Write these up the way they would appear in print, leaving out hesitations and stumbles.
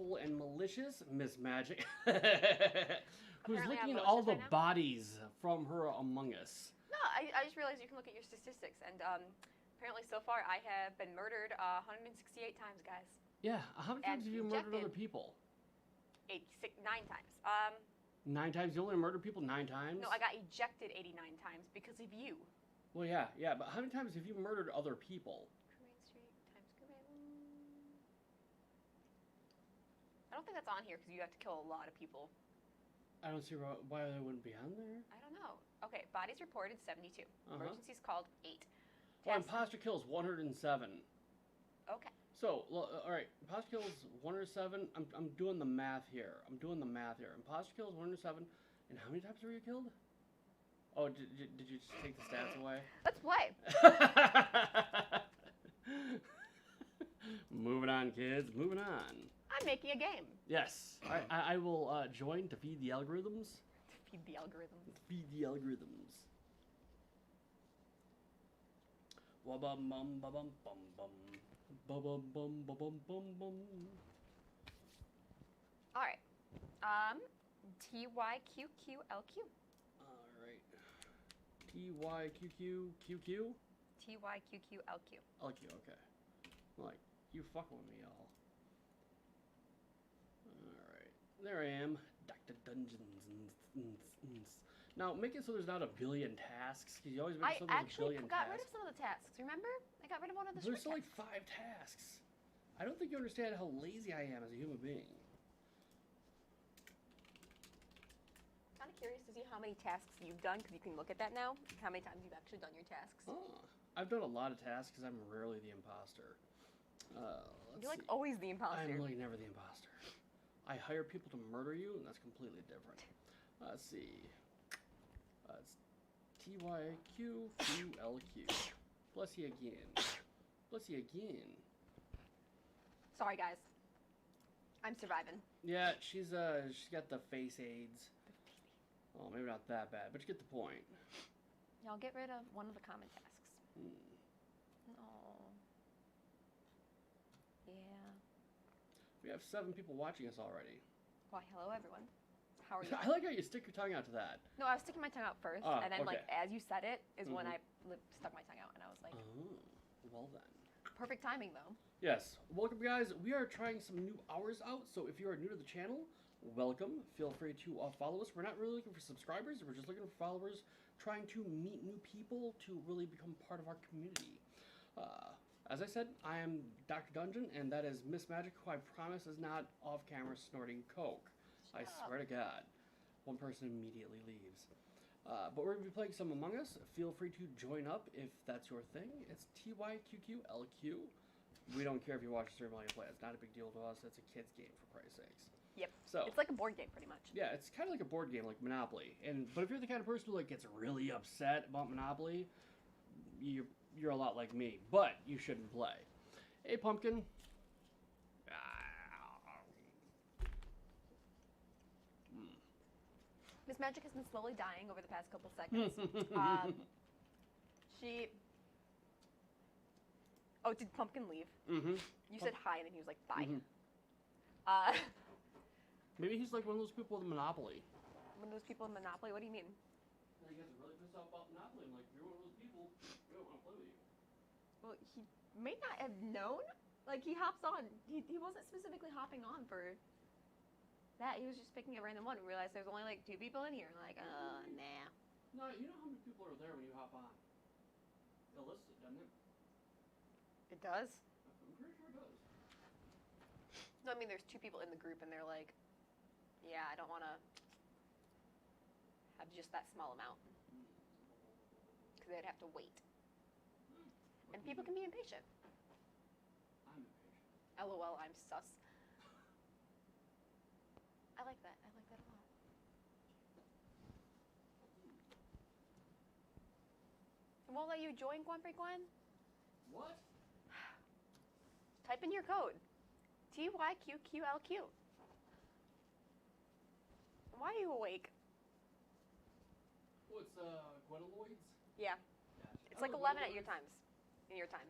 evil and malicious Miss Magic, who's Apparently I'm licking all the malicious right now? bodies from her Among Us. No, I just realized you can look at your statistics, and apparently so far I have been murdered 168 times, guys. Yeah, how many times And have you murdered other ejected. people? 9 times. 9 times? You only murdered people 9 times? No, I got ejected 89 times because of you. Well, yeah, but how many times have you murdered other people? Main Street Times Square. I don't think that's on here because you have to kill a lot of people. I don't see why they wouldn't be on there. I don't know. Okay, bodies reported 72. Emergencies called 8. Well, Tasks- imposter kills 107. Okay. So, all right, imposter kills 107. I'm doing the math here. Imposter kills 107. And how many times were you killed? Oh, did you just take the stats away? Let's play. Moving on, kids. Moving on. I'm making a game. Yes. I will join to feed the algorithms. To feed the algorithms. Feed the algorithms. Wabum bum bum bum bum. Bum bum bum bum bum bum. All right. TYQQLQ. Alright. TYQQQQ? TYQQLQ. LQ, okay. Like, you fucking with me, y'all. Alright. There I am. Dr. Dungeons. Now, make it so there's not a billion tasks, because you always make it so I there's a actually billion got tasks. rid of some of the tasks. Remember? I got rid of one of the There's still short like 5 tasks. I don't think you understand how lazy I am as a human being. Kind of curious to see how many tasks you've done, because you can look at that now. How many times you've actually done your tasks. Oh, I've done a lot of tasks because I'm rarely the imposter. You're like always the imposter. I'm really never the imposter. I hire people to murder you, and that's completely different. Let's see. It's TYQQLQ. Bless you again. Bless you again. Sorry, guys. I'm surviving. Yeah, she's got the face AIDS. Oh, maybe not that bad, but you get the point. Y'all get rid of one of the common tasks. No. Yeah. We have 7 people watching us already. Why, hello, everyone. How are you? I like how you stick your tongue out to that. No, I was sticking my tongue out first, Oh, and then, like, okay. as you said it, is when I stuck my tongue out, and I was like, Oh, well then. perfect timing, though. Yes. Welcome, guys. We are trying some new hours out, so if you are new to the channel, welcome. Feel free to follow us. We're not really looking for subscribers. We're just looking for followers, trying to meet new people to really become part of our community. As I said, I am Dr. Dungeon, and that is Miss Magic, who I promise is not off-camera snorting coke. I swear to God. One person immediately leaves. But we're going to be playing some Among Us. Feel free to join up if that's your thing. It's TYQQLQ. We don't care if you watch 3 million play. It's not a big deal to us. It's a kid's game, for Christ's sakes. Yep. So It's like a board game, pretty much. yeah, it's kind of like a board game, like Monopoly. But if you're the kind of person who like gets really upset about Monopoly, you're a lot like me. But you shouldn't play. Hey, Pumpkin. Miss Magic has been slowly dying over the past couple seconds. Oh, did Pumpkin leave? Mm-hmm. You said hi, and then he was like, bye. Maybe he's like one of those people with Monopoly. One of those people in Monopoly? What do you mean? He gets really pissed off about Monopoly. I'm like, if you're one of those people, we don't want to play with you. Well, he may not have known. Like, he hops on. He wasn't specifically hopping on for that. He was just picking a random one and realized there's only like 2 people in here. And like, nah. No, you know how many people are there when you hop on? It lists it, doesn't it? It does? I'm pretty sure it does. No, I mean, there's 2 people in the group, and they're like, yeah, I don't want to have just that small amount. Because they'd have to wait. And people can be impatient. I'm impatient. LOL, I'm sus. I like that. I like that a lot. It won't let you join Gwen. What? Type in your code. TYQQLQ. Why are you awake? Oh, it's Gwenaloids? Yeah. Gotcha. It's like 11 at your times. In your time.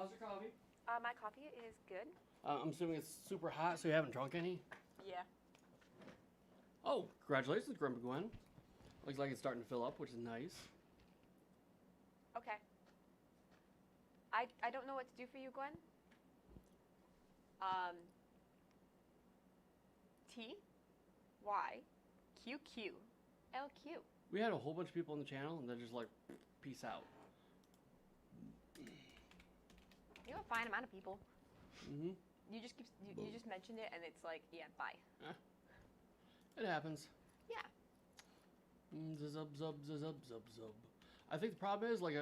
How's your coffee? My coffee is good. I'm assuming it's super hot, so you haven't drunk any? Yeah. Oh, congratulations, Grumpy Gwen. Looks like it's starting to fill up, which is nice. Okay. I don't know what to do for you, Gwen. T Y Q Q L Q. We had a whole bunch of people on the channel, and they're just like, peace out. You have a fine amount of people. Mm-hmm. You just mentioned it, and it's like, yeah, bye. It happens. Yeah. Zub zub zub zub zub zub. I think the problem is like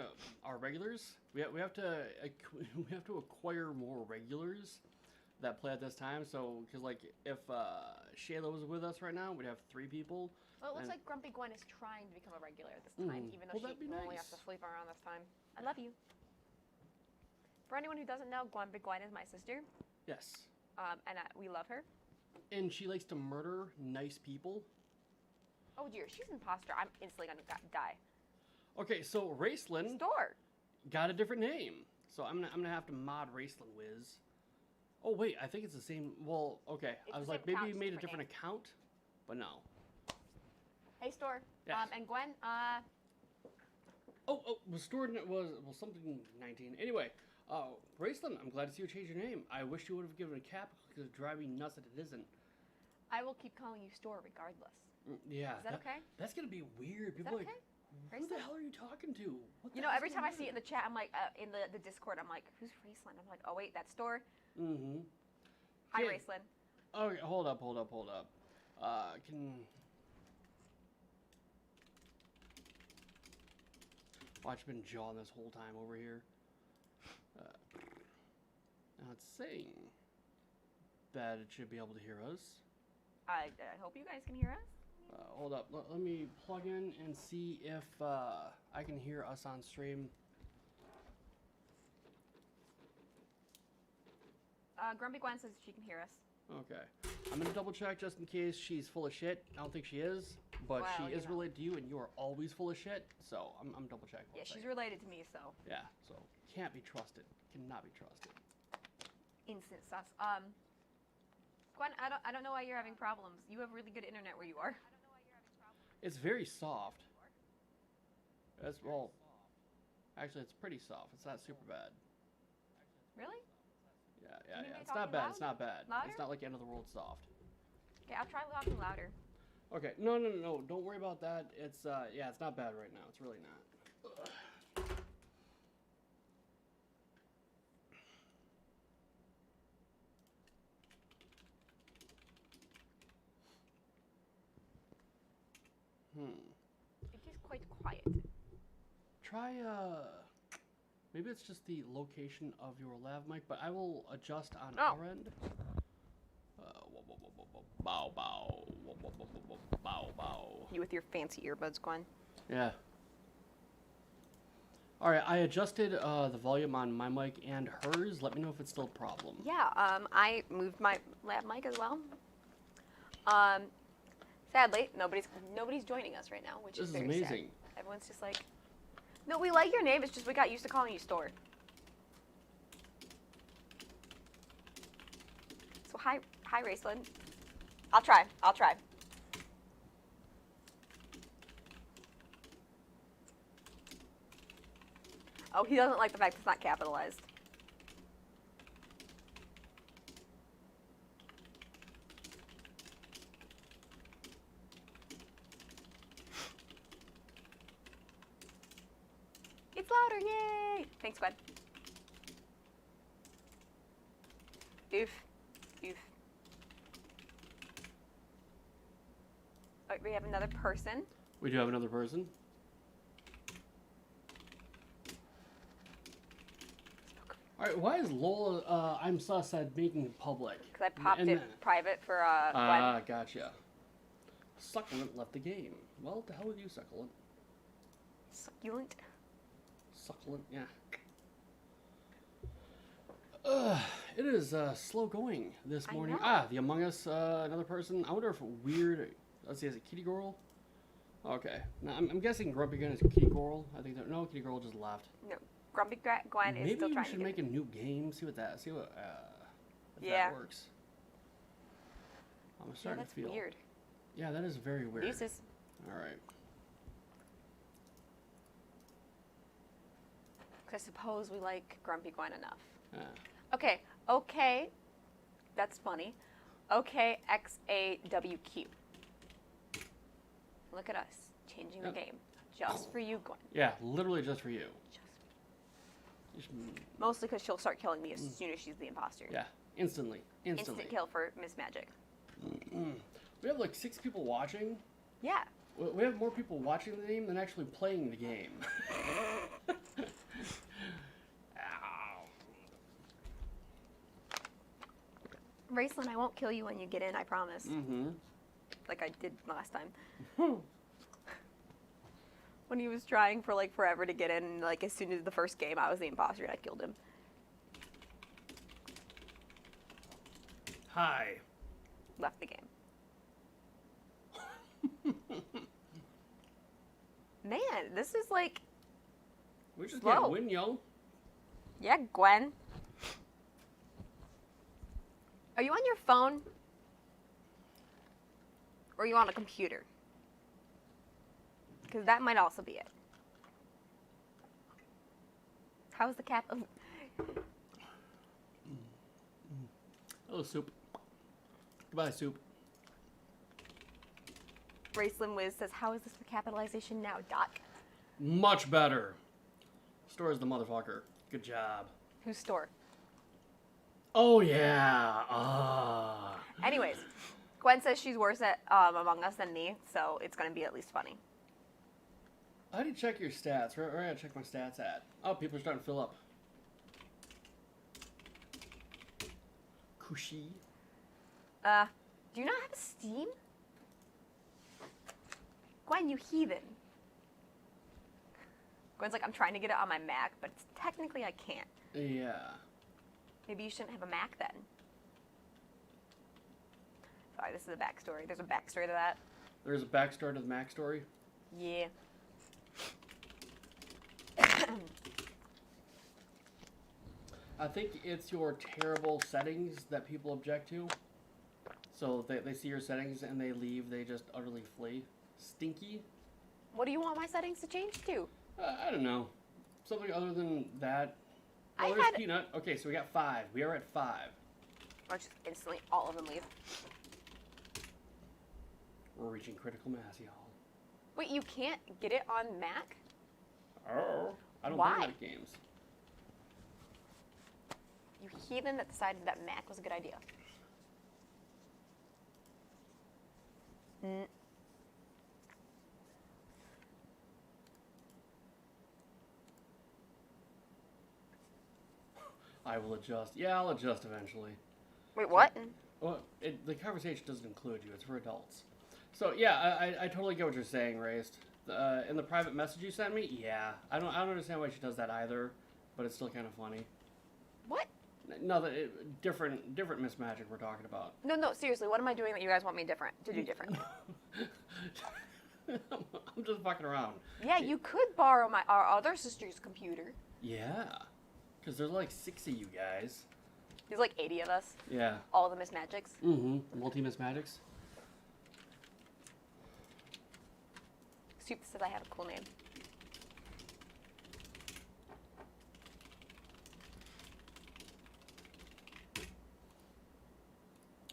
our regulars. We have to acquire more regulars that play at this time. So because like if Shayla was with us right now, we'd have 3 people. Well, it looks like Grumpy Gwen is trying to become a regular at this time, even though Well, she only has to sleep around this time. I love you. For anyone who doesn't know, Grumpy Gwen is my sister. Yes. And we love her. And she likes to murder nice people. Oh dear, she's an imposter. I'm instantly gonna die. Okay, so Raceland Store. got a different name. So I'm gonna have to mod Raceland Wiz. Oh wait, I think it's the same. Well, okay. It's I was the like, same maybe account, you made a different different account, but no. Hey, Store. Yes. And Gwen, Oh, was stored was something 19. Anyway, Raceland, I'm glad to see you change your name. I wish you would have given it a cap because it's driving me nuts that it isn't. I will keep calling you Store regardless. Yeah. Is that okay? That's gonna be weird. People Is are that like, who the hell are you talking to? What You the know, hell's every time going I see it in the chat, I'm like, in the Discord, I'm like, who's Raceland? I'm like, oh wait, that's Store. Mm-hmm. Hi, Okay. Raceland. Okay, hold up. Watch, been jawing this whole time over here. Now it's saying that it should be able to hear us. I hope you guys can hear us. Hold up. Let me plug in and see if I can hear us on stream. Grumpy Gwen says she can hear us. Okay. I'm going to double check just in case she's full of shit. I don't think she is, but Well, she you is know. related to you, and you are always full of shit. So I'm double checking. Yeah, she's related to me, so. Yeah, so can't be trusted. Cannot be trusted. Instant sus. Gwen, I don't know why you're having problems. You have really good internet where you are. It's very soft. Actually, it's pretty soft. It's not super bad. Really? Yeah. Can you It's talk not bad. loud? It's not bad. Louder? It's not like end of the world soft. Okay, I'll try talking louder. Okay. No. Don't worry about that. It's it's not bad right now. It's really not. It is quite quiet. Try maybe it's just the location of your lav mic, but I will adjust on our end. Bow bow. Bow bow. You with your fancy earbuds, Gwen. Yeah. Alright, I adjusted the volume on my mic and hers. Let me know if it's still a problem. Yeah, I moved my lab mic as well. Sadly, nobody's joining us right now, which This is is very amazing. sad. Everyone's just like, no, we like your name. It's just we got used to calling you Store. So hi, Raceland. I'll try. Oh, he doesn't like the fact it's not capitalized. It's louder, yay! Thanks, Gwen. Oof. Oh, we have another person. We do have another person. Alright, why is Lola I'm sus at making it public? Because I popped it private for Gwen. Gotcha. Succulent left the game. Well, to hell with you, Succulent. Succulent. Succulent, yeah. It is slow going this morning. know. The Among Us, another person. I wonder if weird. Let's see, is it Kitty Girl? Okay. Now, I'm guessing Grumpy Gun is Kitty Girl. I think that. No, Kitty Girl just left. No. Grumpy Gwen is Maybe still we trying should to make get a new game. See what if Yeah. that works. I'm Yeah, starting that's to feel. weird. Yeah, that is very weird. Deuces. All right. Because I suppose we like Grumpy Gwen enough. Yeah. Okay. That's funny. Okay, XAWQ. Look at us changing the Yep. game just for you, Gwen. Yeah, literally just for you. Just, Mostly because she'll start killing me as soon as she's the imposter. yeah, instantly. Instant kill for Miss Magic. We have like 6 people watching. Yeah. We have more people watching the game than actually playing the game. Ow. Raceland, I won't kill you when you get in, I promise. Mm-hmm. Like I did last time. When he was trying for like forever to get in, and, like as soon as the first game I was the imposter and I killed him. Hi. Left the game. Man, this is like, We just Slow. can't win, yo. yeah, Gwen. Are you on your phone? Or are you on a computer? Because that might also be it. How's the cap? Hello, soup. Goodbye, soup. Raceland Wiz says, how is this the capitalization now, Doc? Much better. Store is the motherfucker. Good job. Whose store? Oh, yeah. Ah. Anyways, Gwen says she's worse at Among Us than me, so it's going to be at least funny. How do you check your stats? Where I gotta check my stats at? Oh, people are starting to fill up. Cushy. Do you not have Steam? Gwen, you heathen. Gwen's like, I'm trying to get it on my Mac, but technically I can't. Yeah. Maybe you shouldn't have a Mac then. Sorry, this is a backstory. There's a backstory to that. There's a backstory to the Mac story. Yeah. I think it's your terrible settings that people object to. So they see your settings and they leave. They just utterly flee. Stinky? What do you want my settings to change to? I don't know. Something other than that. Oh, I there's had- Peanut. Okay, so we got 5. We are at 5. Or just instantly all of them leave. We're reaching critical mass, y'all. Wait, you can't get it on Mac? Oh. I don't Why? play Mac games. You heathen that decided that Mac was a good idea. I will adjust. Yeah, I'll adjust eventually. Wait, what? Well, the conversation doesn't include you. It's for adults. So yeah, I totally get what you're saying, Raced. In the private message you sent me, yeah, I don't understand why she does that either, but it's still kind of funny. What? No, different Miss Magic we're talking about. No, seriously, what am I doing that you guys want me to do different? I'm just fucking around. Yeah, you could borrow our other sister's computer. Yeah, because there's like 6 of you guys. There's like 80 of us. Yeah. All the Miss Magics. Mm-hmm. Multi-Miss Magics. Soup says I have a cool name.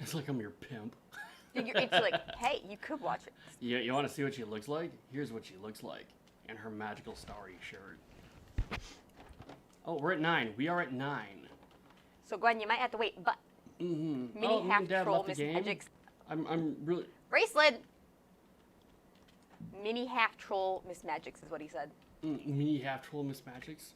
It's like I'm your pimp. It's like, hey, you could watch it. You want to see what she looks like? Here's what she looks like in her magical starry shirt. Oh, we're at 9. We are at 9. So Gwen, you might have to wait, but Mm-hmm. mini half Dad troll left the Miss game. Magic's I'm really. bracelet. Mini half troll Miss Magic's is what he said. Me half troll Miss Magics.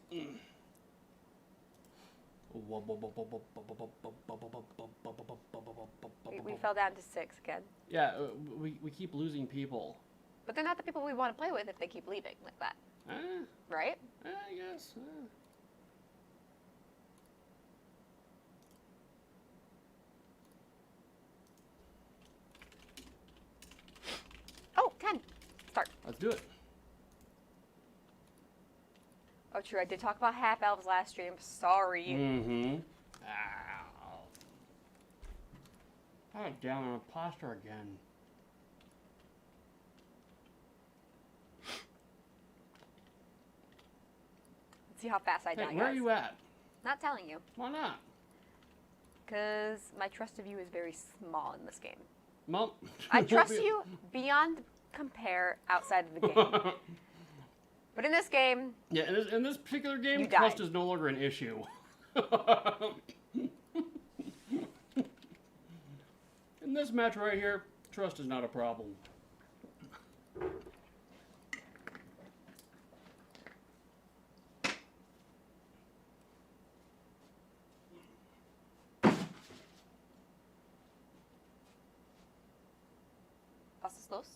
We fell down to 6 again. Yeah, we keep losing people. But they're not the people we want to play with if they keep leaving like that, right? I guess. Oh, 10. Start. Let's do it. Oh, true. I did talk about half elves last stream. Sorry. Mm-hmm. Ow. God damn, I'm a imposter again. Let's see how fast I die, Hey, where are guys. you at? Not telling you. Why not? Because my trust of you is very small in this game. Well, I trust you beyond compare outside of the game. But in this game... Yeah, in this particular game, You trust died. is no longer an issue. In this match right here, trust is not a problem. Pastas los?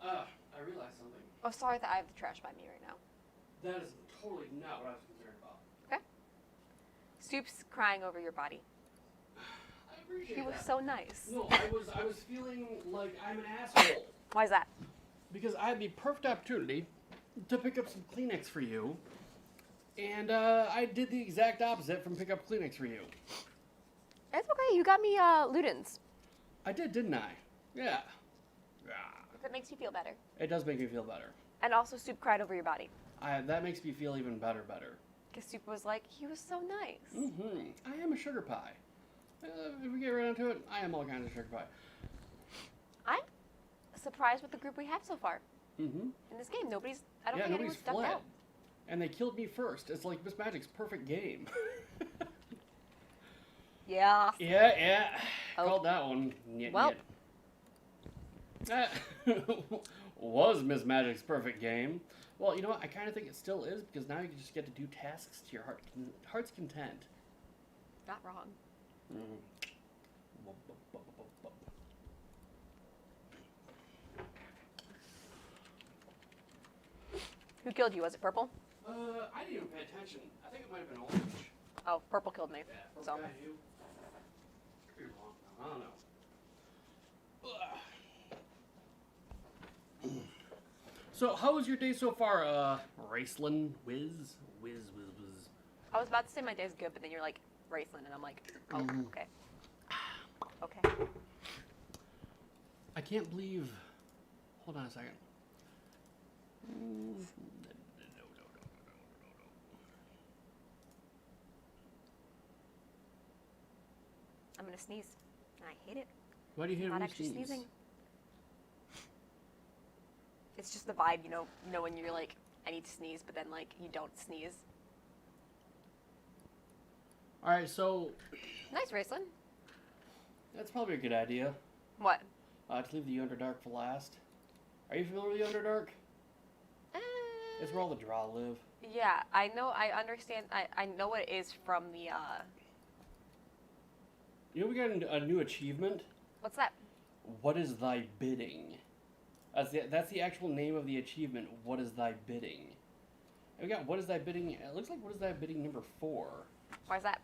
I realized something. Oh, sorry that I have the trash by me right now. That is totally not what I was concerned about. Okay. Soup's crying over your body. I appreciate He was that. so nice. No, I was feeling like I'm an asshole. Why is that? Because I had the perfect opportunity to pick up some Kleenex for you. And I did the exact opposite from pick up Kleenex for you. It's okay. You got me Ludens. I did, didn't I? Yeah. If it makes you feel better. It does make me feel better. And also Soup cried over your body. That makes me feel even better. Because Soup was like, he was so nice. Mm-hmm. I am a sugar pie. If we get right into it, I am all kinds of sugar pie. I'm surprised with the group we have so far. Mm-hmm. In this game, I don't Yeah, think nobody's anyone's ducked fled. out. And they killed me first. It's like Miss Magic's perfect game. Yeah. Yeah. Oh. Called that one. Well. That was Miss Magic's perfect game. Well, you know what? I kind of think it still is, because now you can just get to do tasks to your heart's content. Not wrong. Who killed you? Was it purple? I didn't even pay attention. I think it might have been orange. Oh, purple killed me. Yeah, So. okay, you. Could be wrong. I don't know. So, how was your day so far, Raceland? Wiz? I was about to say my day's good, but then you're like, Raceland, and I'm like, oh, Mhm. okay. Okay. I can't believe... Hold on a second. I'm gonna sneeze. And I hate it. Why do you hate Not when you actually sneeze? sneezing. It's just the vibe, you know when you're like, I need to sneeze, but then like, you don't sneeze. Alright, so... Nice, Raceland. That's probably a good idea. What? To leave the Underdark for last. Are you familiar with the Underdark? It's where all the Drow live. Yeah, I know, I understand, I know what it is from the, You know we got a new achievement? what's that? What is thy bidding? That's the actual name of the achievement, What is thy bidding? And we got What is thy bidding, it looks like What is thy bidding number 4. Why is that?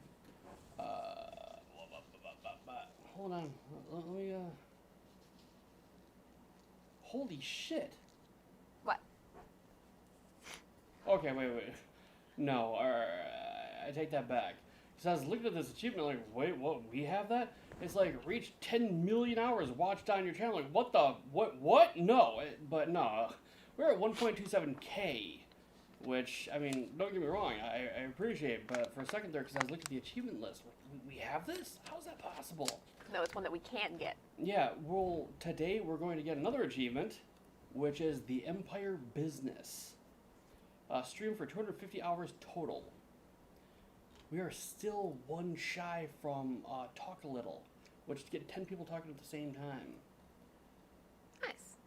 Hold on, let me, Holy shit! What? Okay, wait. No, I take that back. Because I was looking at this achievement, like, wait, what? We have that? It's like, reach 10 million hours watched on your channel. Like, what the? What? No. But no. We're at 1.27K. Which, I mean, don't get me wrong, I appreciate it. But for a second there, because I was looking at the achievement list, we have this? How is that possible? No, it's one that we can't get. Yeah, well, today we're going to get another achievement, which is the Empire Business. Stream for 250 hours total. We are still one shy from Talk a Little, which is to get 10 people talking at the same time. Nice.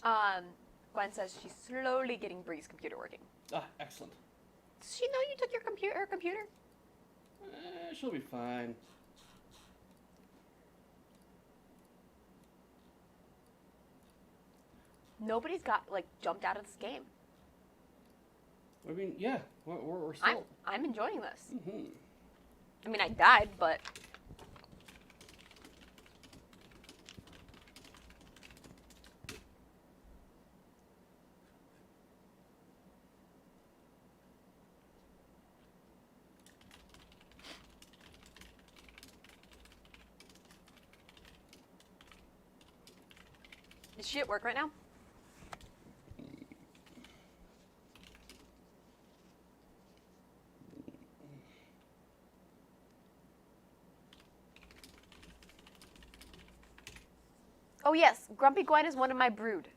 Eh. Gwen says she's slowly getting Bree's computer working. Excellent. Does she know you took your computer? She'll be fine. Nobody's got, like, jumped out of this game. I mean, yeah, we're still... I'm enjoying this. Mm-hmm. I mean, I died, but... Is she at work right now? Oh yes, Grumpy Gwen is one of my brood.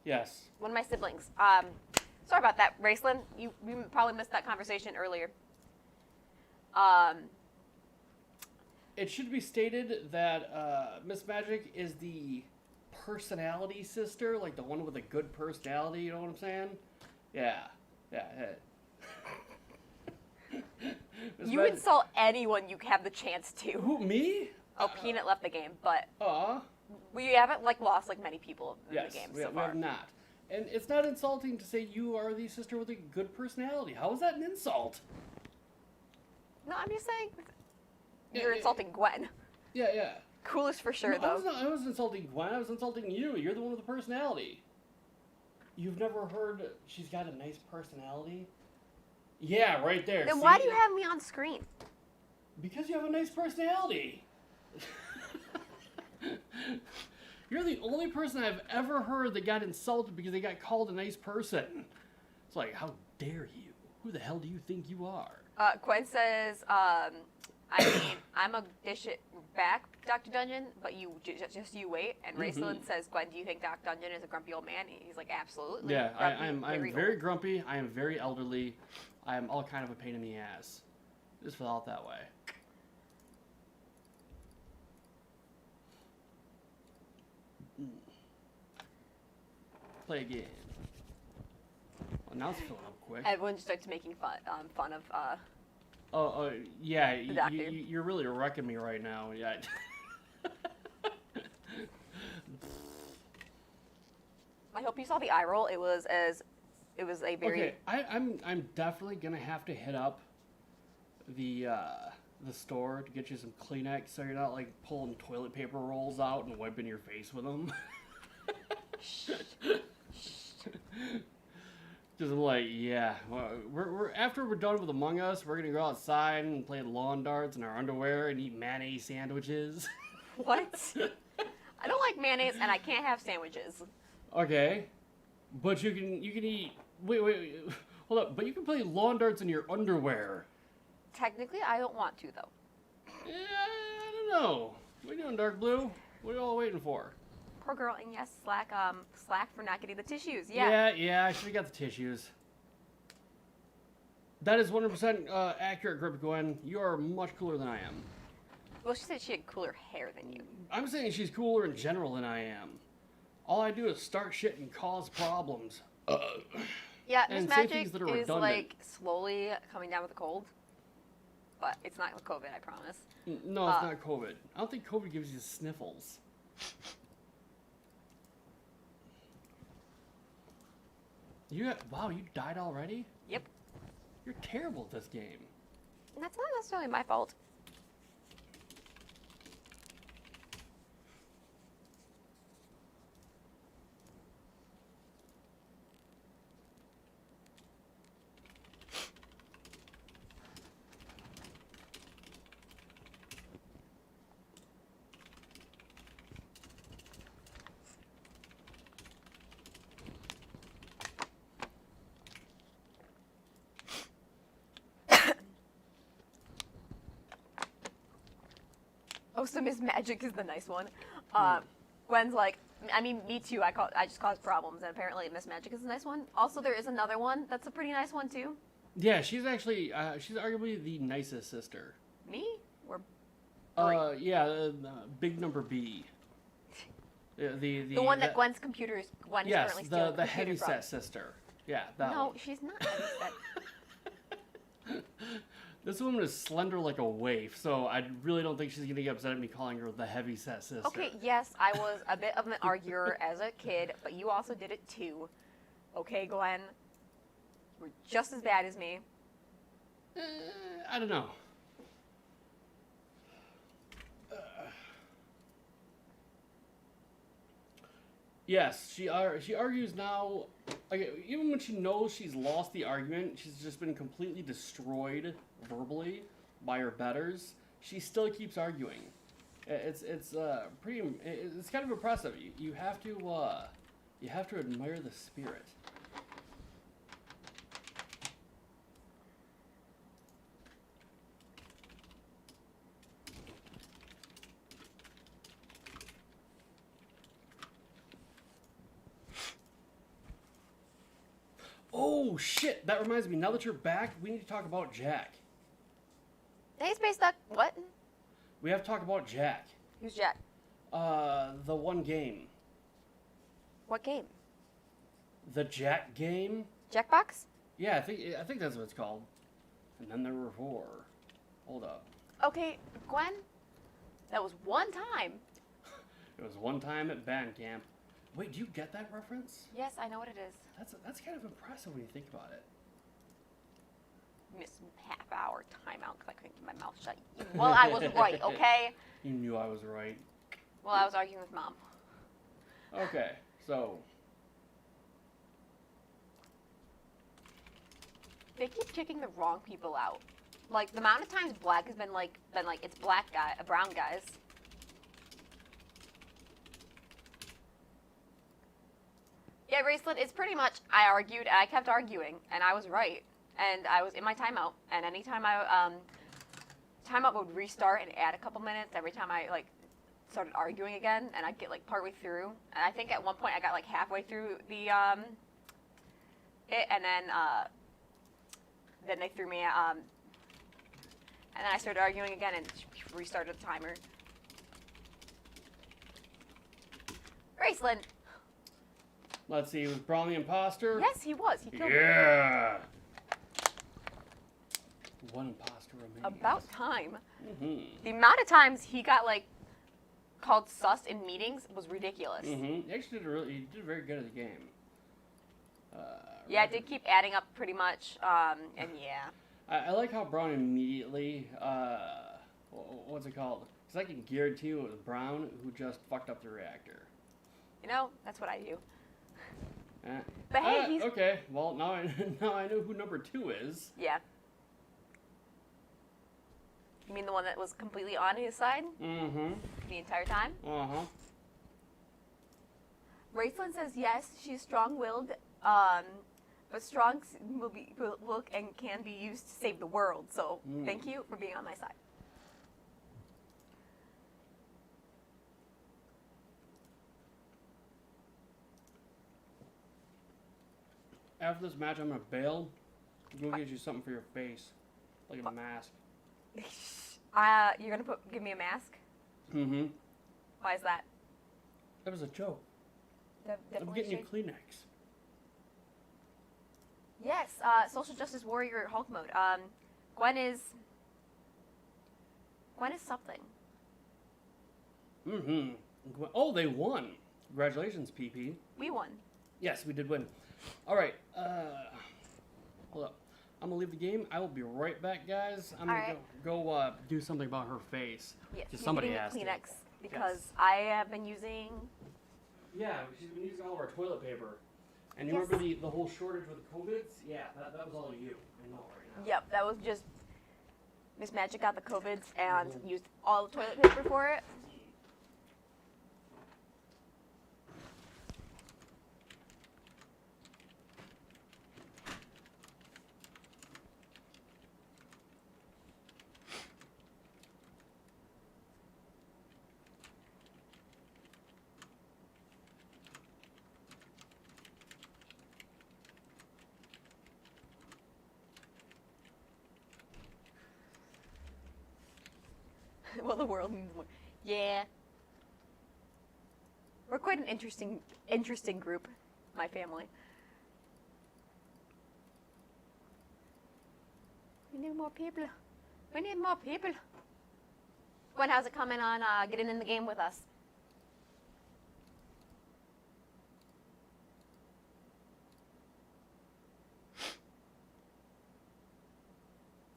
Yes. One of my siblings. Sorry about that, Raceland. You probably missed that conversation earlier. It should be stated that Miss Magic is the personality sister, like the one with a good personality, you know what I'm saying? Yeah. You insult anyone you have the chance to. Who, me? Oh, Peanut left the game, but we haven't lost many people in the game so far. We have not. And it's not insulting to say you are the sister with a good personality. How is that an insult? No, I'm just saying you're insulting Gwen. Yeah. Coolest for sure, No, though. I wasn't insulting Gwen. I was insulting you. You're the one with the personality. You've never heard she's got a nice personality? Yeah, right there. Then see? why do you have me on screen? Because you have a nice personality. You're the only person I've ever heard that got insulted because they got called a nice person. It's like, how dare you? Who the hell do you think you are? Gwen says, I'm a dish it back, Dr. Dungeon, but you just you wait. And Raceland says, Gwen, do you think Dr. Dungeon is a grumpy old man? He's like, absolutely. Yeah, Grumpy, I'm very very grumpy. I am very elderly. I am all kind of a pain in the ass. Just felt that way. Play again. Well, now it's filling up quick. Everyone just starts making fun of yeah, the doctor. you're really wrecking me right now. Yeah. I hope you saw the eye roll. It was a very Okay, I'm definitely gonna have to hit up the store to get you some Kleenex so you're not like pulling toilet paper rolls out and wiping your face with them. Because I'm like, yeah, we're after we're done with Among Us, we're gonna go outside and play lawn darts in our underwear and eat mayonnaise sandwiches. What? I don't like mayonnaise and I can't have sandwiches. Okay, but you can eat. Wait, hold up. But you can play lawn darts in your underwear. Technically, I don't want to though. Yeah, I don't know. What are you doing, Dark Blue? What are you all waiting for? Poor girl, and yes, Slack for not getting the tissues. Yeah. Yeah, I should have got the tissues. That is 100% accurate, Grip Gwen. You are much cooler than I am. Well, she said she had cooler hair than you. I'm saying she's cooler in general than I am. All I do is start shit and cause problems. Yeah, Miss and say Magic things that are is redundant. like slowly coming down with a cold, but it's not COVID, I promise. No, it's not COVID. I don't think COVID gives you sniffles. Wow, you died already? Yep. You're terrible at this game. And that's not necessarily my fault. Oh, so Miss Magic is the nice one. Gwen's like, I mean, me too. I just cause problems, and apparently Miss Magic is the nice one. Also, there is another one that's a pretty nice one too. Yeah, she's actually she's arguably the nicest sister. Me? Or big number B. The one that Gwen's computer is. Gwen is currently stealing the computer heavy from. set sister. Yeah, that one. No, she's not heavy set. This woman is slender like a waif, so I really don't think she's gonna get upset at me calling her the heavy set sister. Okay, yes, I was a bit of an arguer as a kid, but you also did it too. Okay, Gwen? You were just as bad as me. I don't know. Yes, she argues now. Okay, even when she knows she's lost the argument, she's just been completely destroyed verbally by her betters. She still keeps arguing. It's pretty. It's kind of impressive. You have to admire the spirit. Oh shit! That reminds me. Now that you're back, we need to talk about Jack. Hey, Space Duck. What? We have to talk about Jack. Who's Jack? The one game. What game? The Jack game. Jackbox? Yeah, I think that's what it's called. And then there were 4. Hold up. Okay, Gwen. That was one time. It was one time at band camp. Wait, do you get that reference? Yes, I know what it is. That's kind of impressive when you think about it. Missed half-hour timeout because I couldn't keep my mouth shut. Well, I was right, okay? You knew I was right. Well, I was arguing with Mom. Okay, so They keep kicking the wrong people out. Like, the amount of times black has been like it's black guy, brown guys. Yeah, Raceland, it's pretty much, I argued, and I kept arguing, and I was right. And I was in my timeout, and anytime timeout would restart and add a couple minutes every time I, like, started arguing again, and I'd get, like, partway through. And I think at one point I got, like, halfway through the, and then they threw me, and then I started arguing again and restarted the timer. Raceland! let's see. Was Braun the imposter? Yes, he was. He killed me. Yeah. One imposter remains. About time. Mm-hmm. The amount of times he got, like, called sus in meetings was ridiculous. Mm-hmm. He actually did very good at the game. Yeah, it did keep adding up pretty much, and yeah. I like how Braun immediately, what's it called? Because I can guarantee you it was Braun who just fucked up the reactor. You know, that's what I do. But hey, he's... Okay, well, now I know who number 2 is. Yeah. You mean the one that was completely on his side? Mm-hmm. The entire time? Uh-huh. Raceland says yes, she's strong-willed, but strong will and can be used to save the world. So thank you for being on my side. After this match, I'm gonna bail. Go get you something for your face, like a mask. You're gonna give me a mask? Mm-hmm. Why is that? That was a joke. I'm getting you Kleenex. Yes, Social Justice Warrior Hulk mode. Gwen is something. Mm-hmm. Oh, they won. Congratulations, PP. We won. Yes, we did win. All right. Hold up. I'm gonna leave the game. I will be right back, guys. I'm gonna go do something about her face. Yes, Just somebody has to. Kleenex because I have been using. Yeah, she's been using all of our toilet paper. And you remember the whole shortage with the COVIDs? Yeah, that was all you. I know right now. Yep, that was just Miss Magic got the COVIDs and used all the toilet paper for it. Well, the world needs more. Yeah. We're quite an interesting group, my family. We need more people. We need more people. Gwen, how's it coming on getting in the game with us?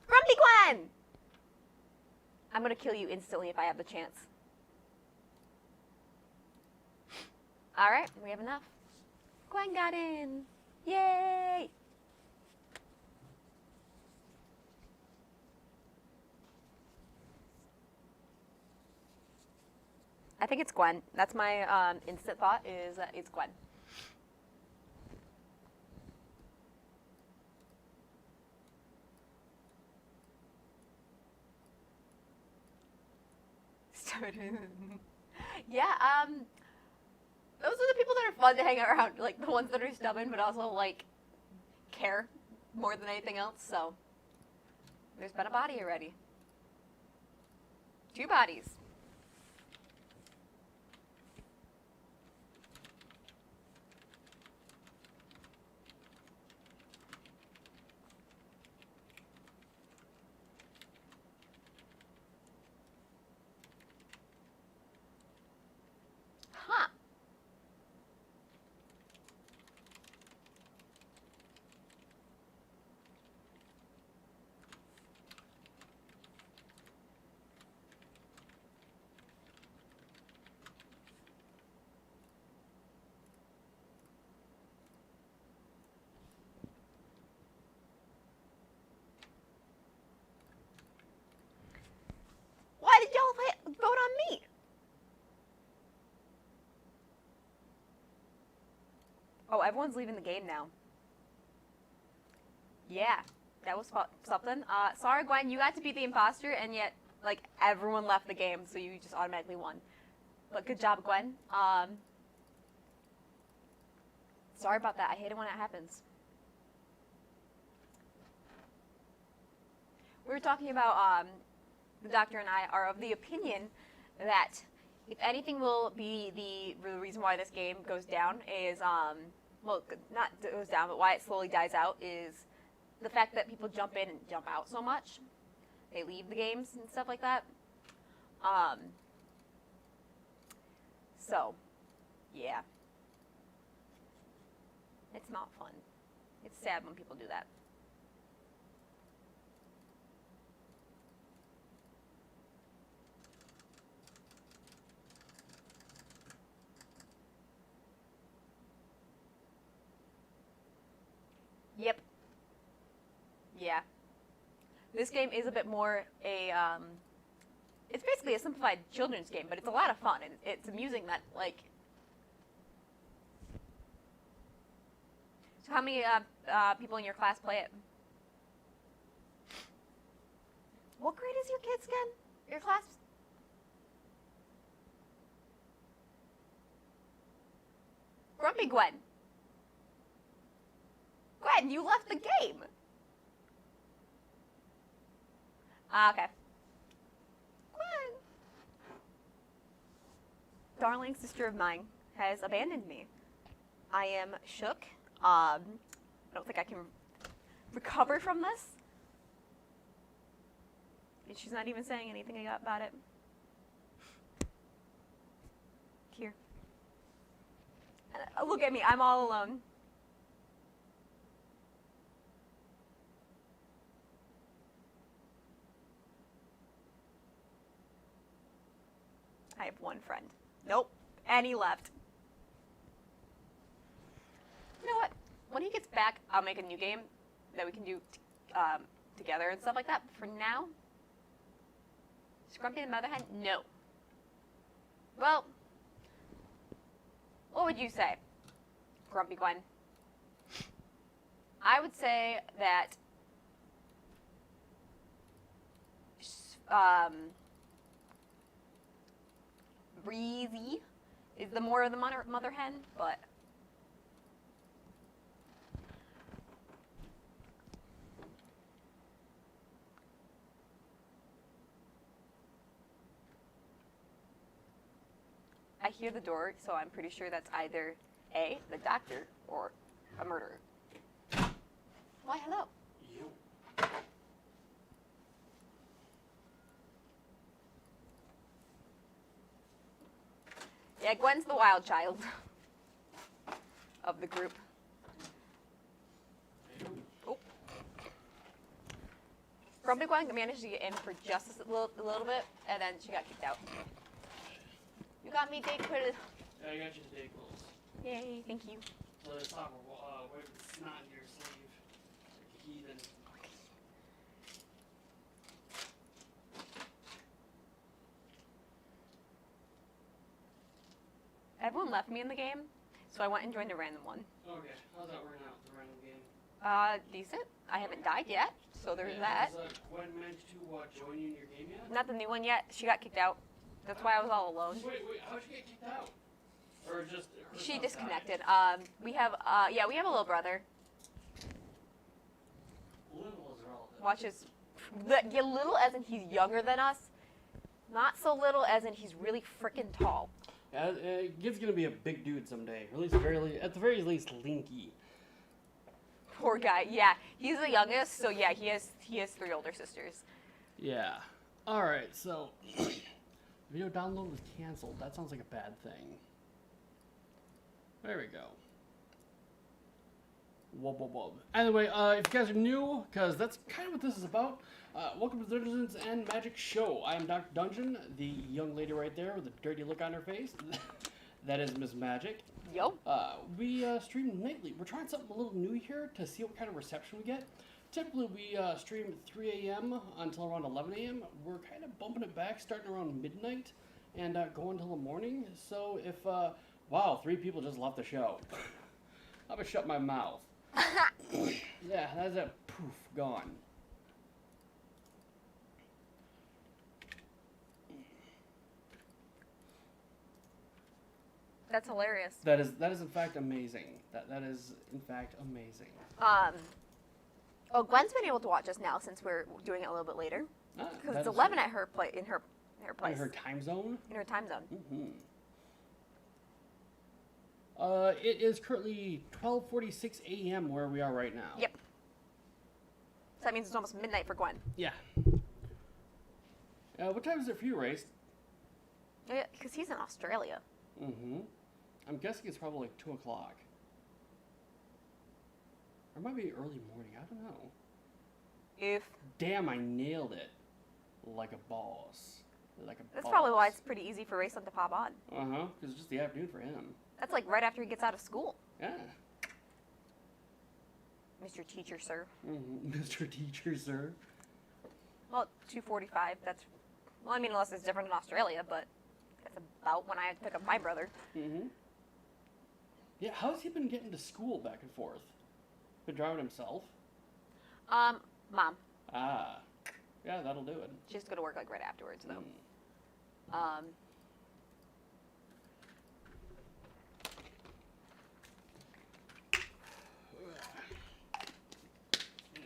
Grumpy Gwen! I'm gonna kill you instantly if I have the chance. Alright, we have enough. Gwen got in! Yay! I think it's Gwen. That's my instant thought is that it's Gwen. Yeah, those are the people that are fun to hang around, like the ones that are stubborn but also like care more than anything else. So there's been a body already. 2 bodies. Huh. Why did y'all vote on me? Oh, everyone's leaving the game now. Yeah, that was something. Sorry, Gwen, you got to be the imposter, and yet, like, everyone left the game, so you just automatically won. But good job, Gwen. Sorry about that. I hate it when it happens. We were talking about, the doctor and I are of the opinion that if anything will be the reason why this game goes down is, well, not goes down, but why it slowly dies out is the fact that people jump in and jump out so much. They leave the games and stuff like that. So, yeah. It's not fun. It's sad when people do that. Yep. Yeah. This game is a bit more it's basically a simplified children's game, but it's a lot of fun, and it's amusing that, like... So how many people in your class play it? What grade is your kids again? Your class? Grumpy Gwen. Gwen, you left the game. Okay. Gwen. Darling sister of mine has abandoned me. I am shook. I don't think I can recover from this. And she's not even saying anything about it. Here. Look at me, I'm all alone. I have one friend. Nope. And he left. You know what? When he gets back, I'll make a new game that we can do together and stuff like that. But for now, Scrumpy the Mother Hen? No. Well, what would you say, Grumpy Gwen? I would say that Breezy is the more of the mother hen, but I hear the door, so I'm pretty sure that's either A, the doctor, or a murderer. Why, hello. You. Yeah, Gwen's the wild child of the group. Oh. Grumpy Gwen managed to get in for just a little bit, and then she got kicked out. You got me, Dake. Yeah, I got you the day clothes. Yay, thank you. So let's stop wipe the snot in your sleeve. Like a heathen. everyone left me in the game, so I went and joined a random one. Okay, how's that working out with the random game? Decent. I haven't died yet, so there's that. Has Gwen managed to join you in your game yet? Not the new one yet. She got kicked out. That's why I was all alone. Wait, how'd she get kicked out? Or just her She son disconnected. died? We have a little brother. Little is relative. Watches. Little as in he's younger than us. Not so little as in he's really freaking tall. Yeah, Gib's gonna be a big dude someday. Or at the very least, linky. Poor guy. Yeah, he's the youngest, so yeah, he has 3 older sisters. Yeah. All right. So, video download was canceled. That sounds like a bad thing. There we go. Wub wub wub. Anyway, if you guys are new, because that's kind of what this is about. Welcome to the Dungeons and Magic Show. I am Dr. Dungeon, the young lady right there with a dirty look on her face. That is Miss Magic. Yo. We stream nightly. We're trying something a little new here to see what kind of reception we get. Typically, we stream at 3 a.m. until around 11 a.m. We're kind of bumping it back, starting around midnight, and going until the morning. So if, wow, 3 people just left the show. I'm gonna shut my mouth. Yeah, that's a poof, gone. That's hilarious. That is in fact amazing. That is in fact amazing. Oh, Gwen's been able to watch us now since we're doing it a little bit later. Because it's 11 at her place. In her place. In her time zone? In her time zone. Mm-hmm. It is currently 12:46 a.m. where we are right now. Yep. So that means it's almost midnight for Gwen. Yeah. What time is it for you, Race? Yeah, because he's in Australia. Mm-hmm. I'm guessing it's probably like 2 o'clock. Or it might be early morning. I don't know. Damn, I nailed it. Like a boss. That's probably why it's pretty easy for Rayson to pop on. Uh-huh. Because it's just the afternoon for him. That's like right after he gets out of school. Yeah. Mr. Teacher, sir. Mm-hmm. Mr. Teacher, sir. Well, 2:45. That's. Well, I mean, unless it's different in Australia, but that's about when I had to pick up my brother. Mm-hmm. Yeah, how's he been getting to school back and forth? Been driving himself? Mom. Ah. Yeah, that'll do it. She has to go to work like right afterwards, though.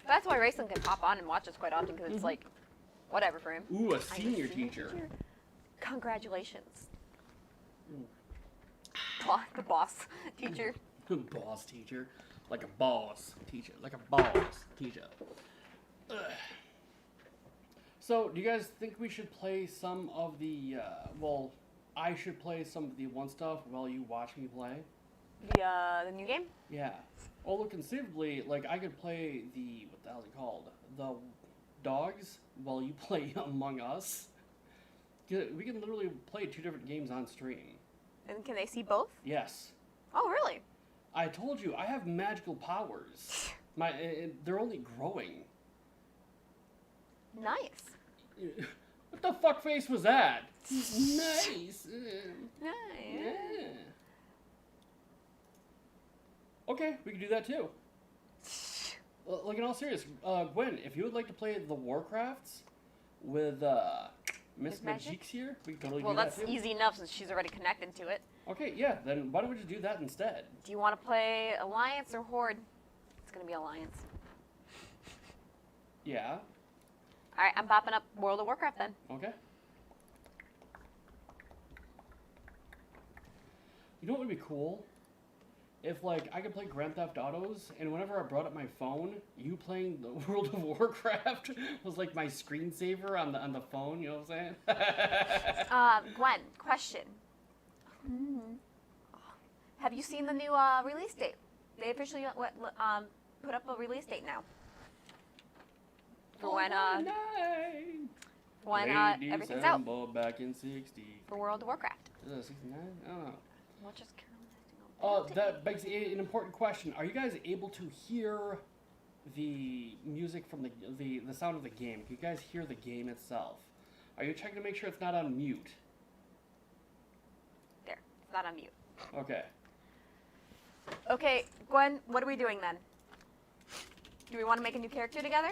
That's why Rayson can pop on and watch us quite often, because it's like, whatever for him. Ooh, a senior teacher. Congratulations. The boss teacher. Boss teacher. Like a boss teacher. Like a boss teacher. Ugh. So, do you guys think we should play some of the, well, I should play some of the one stuff while you watch me play? The new game? Yeah. Although conceivably, like, I could play the, what the hell is it called? The dogs while you play Among Us. We can literally play 2 different games on stream. And can they see both? Yes. Oh, really? I told you, I have magical powers. They're only growing. Nice. What the fuck face was that? Nice. Nice. Yeah. Okay, we can do that too. Like in all seriousness, Gwen, if you would like to play the Warcrafts with Miss Magic here, we can totally do that too. Well, that's easy enough since she's already connected to it. Okay, yeah, then why don't we just do that instead? Do you want to play Alliance or Horde? It's going to be Alliance. Yeah. Alright, I'm popping up World of Warcraft then. Okay. You know what would be cool? If, like, I could play Grand Theft Autos, and whenever I brought up my phone, you playing the World of Warcraft was like my screensaver on the phone, you know what I'm saying? Gwen, question. Have you seen the new release date? They officially put up a release date now. For when everything's out. Back in 60. For World of Warcraft. Is it 69? I don't know. We'll just Carol that begs an important question. Are you guys able to hear the music from the sound of the game? Can you guys hear the game itself? Are you checking to make sure it's not on mute? There. It's not on mute. Okay. Okay, Gwen, what are we doing then? Do we want to make a new character together?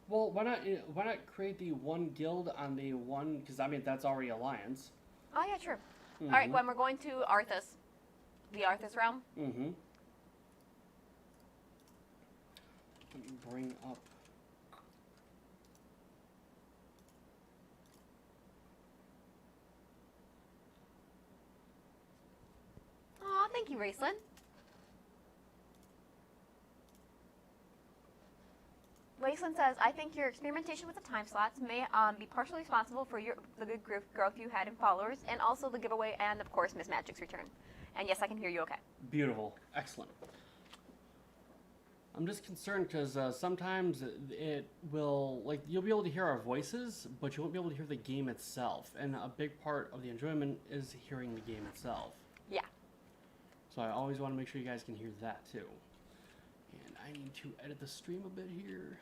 Well, why not create the one guild on the one? Because I mean that's already alliance. Oh yeah, true. Mm-hmm. All right, Gwen, we're going to Arthas, the Arthas realm. Mm-hmm. Let me bring up. Aw, thank you, Raceland. Raceland says, I think your experimentation with the time slots may be partially responsible for the good growth you had in followers, and also the giveaway, and of course, Miss Magic's return. And yes, I can hear you okay. Beautiful. Excellent. I'm just concerned because sometimes it will, like, you'll be able to hear our voices, but you won't be able to hear the game itself. And a big part of the enjoyment is hearing the game itself. Yeah. So I always want to make sure you guys can hear that too. And I need to edit the stream a bit here.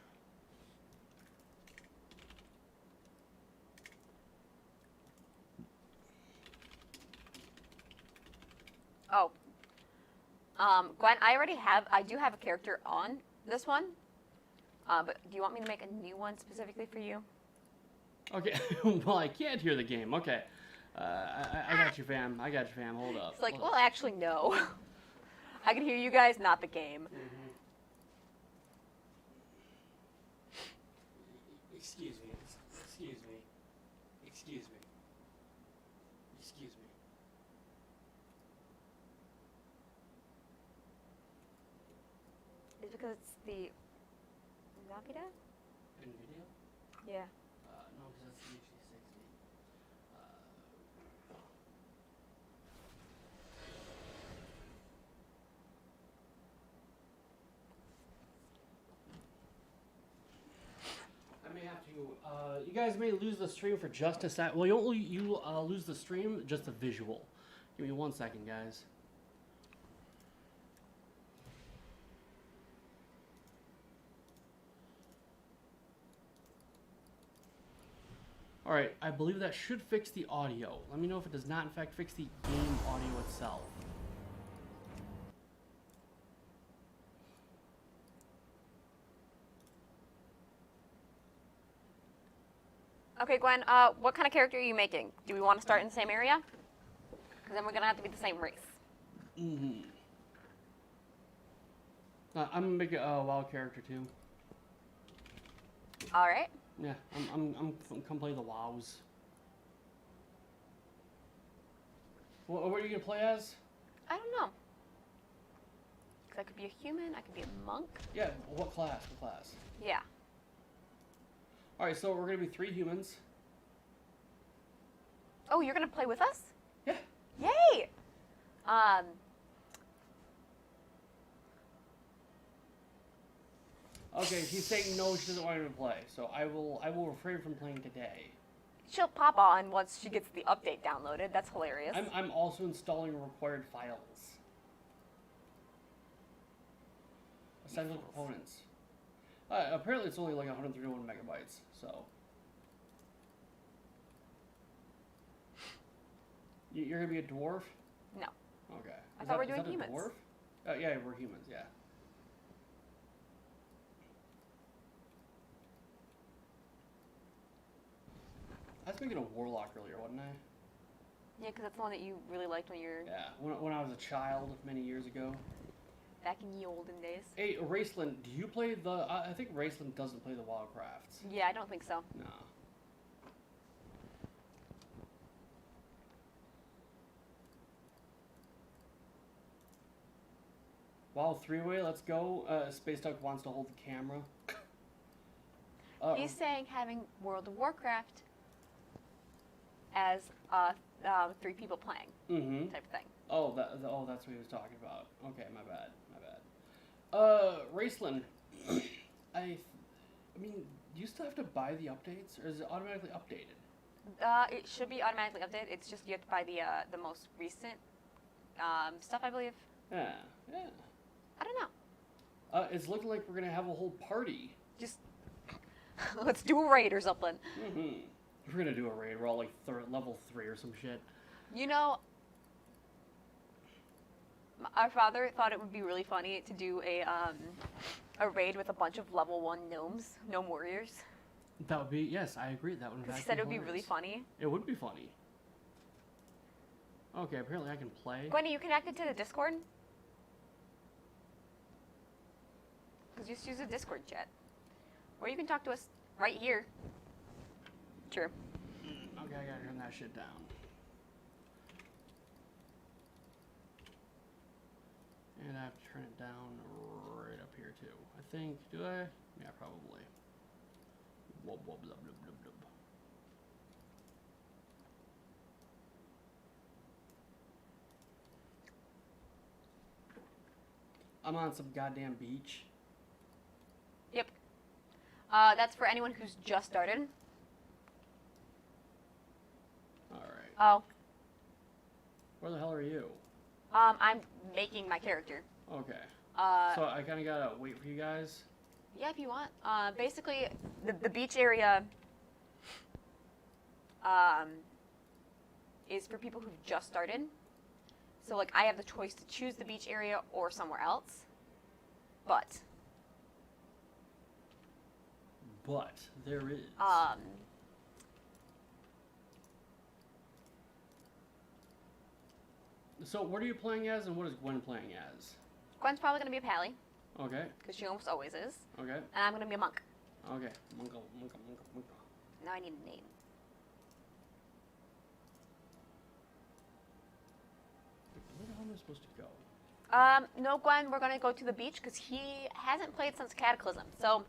Oh. Gwen, I do have a character on this one. But do you want me to make a new one specifically for you? Okay, well, I can't hear the game. Okay. I got you, fam. I got you, fam. Hold up. It's like, well, actually, no. I can hear you guys, not the game. Mm-hmm. Excuse me. Excuse me. Excuse me. Excuse me. It's because it's the Navida? NVIDIA? Yeah. No, because that's the HD60. I may have to. You guys may lose the stream for just a sec. Well, you lose the stream, just the visual. Give me 1 second, guys. Alright, I believe that should fix the audio. Let me know if it does not, in fact, fix the game audio itself. Okay, Gwen, what kind of character are you making? Do we want to start in the same area? Because then we're going to have to be the same race. Mm-hmm. I'm gonna make a wild character too. All right. Yeah, I'm come play the WoWs. What are you gonna play as? I don't know. Because I could be a human, I could be a monk. Yeah, what class? What class? Yeah. Alright, so we're gonna be 3 humans. Oh, you're going to play with us? Yeah. Yay! Okay, she's saying no, she doesn't want me to play. So I will refrain from playing today. She'll pop on once she gets the update downloaded. That's hilarious. I'm also installing required files. Essential components. Apparently it's only like 131 megabytes, so. You're gonna be a dwarf? No. Okay. I thought we're doing humans. Dwarf? Oh, yeah, we're humans, yeah. I was making a warlock earlier, wasn't I? Yeah, because that's the one that you really liked when you were Yeah, when I was a child many years ago. back in the olden days. Hey, Raceland, do you play the... I think Raceland doesn't play the Wildcrafts. Yeah, I don't think so. No. Wow, 3-way, let's go. Space Duck wants to hold the camera. He's saying having World of Warcraft as 3 people playing type of thing. Oh, that's what he was talking about. Okay, my bad. Raceland, I mean, do you still have to buy the updates, or is it automatically updated? It should be automatically updated. It's just you have to buy the most recent stuff, I believe. Yeah. I don't know. It's looking like we're gonna have a whole party. Just Let's do a raid or something. We're gonna do a raid. We're all like level 3 or some shit. You know, our father thought it would be really funny to do a raid with a bunch of level 1 gnomes, gnome warriors. That would be, yes, I agree. That would. He said it would be really funny. It would be funny. Okay, apparently I can play. Gwen, are you connected to the Discord? Because just use the Discord chat. Or you can talk to us right here. Sure. Okay, I gotta turn that shit down. And I have to turn it down right up here too. I think, do I? Yeah, probably. Wub, wub, blub, blub, blub, blub. I'm on some goddamn beach. Yep. That's for anyone who's just started. Alright. Oh. Where the hell are you? I'm making my character. Okay. So I kind of gotta wait for you guys? Yeah, if you want. Basically, the beach area is for people who've just started. So, like, I have the choice to choose the beach area or somewhere else. But there is. So what are you playing as, and what is Gwen playing as? Gwen's probably going to be a pally. Okay. Because she almost always is. Okay. And I'm going to be a monk. Okay. Monka. Now I need a name. Where the hell am I supposed to go? No, Gwen, we're going to go to the beach because he hasn't played since Cataclysm. So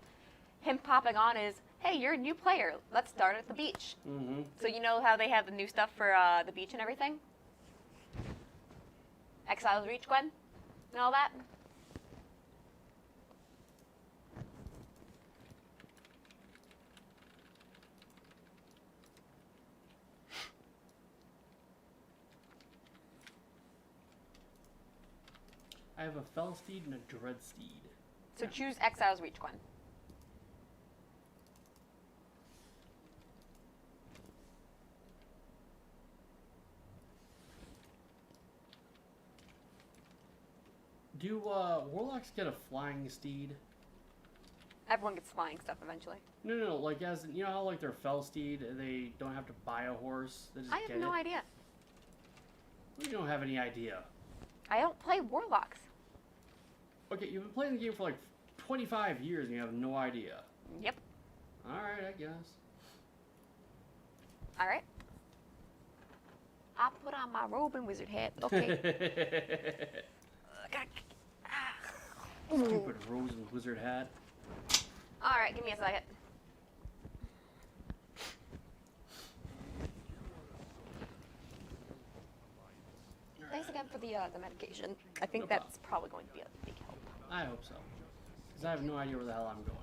him popping on is, hey, you're a new player. Let's start at the beach. Mm-hmm. So you know how they have the new stuff for the beach and everything? Exile's Reach, Gwen? And all that? I have a Fell Steed and a Dread Steed. So choose Exile's Reach, Gwen. Do warlocks get a flying steed? Everyone gets flying stuff eventually. No, like as you know how like their Fell Steed, they don't have to buy a horse. They just I have get no it? idea. You don't have any idea. I don't play warlocks. Okay, you've been playing the game for like 25 years and you have no idea. Yep. Alright, I guess. Alright. I put on my robe and wizard hat. Okay. Stupid rose and wizard hat. Alright, give me a second. Thanks again for the medication. I think No that's probably going to be a big help. I hope so. Because I have no idea where the hell I'm going.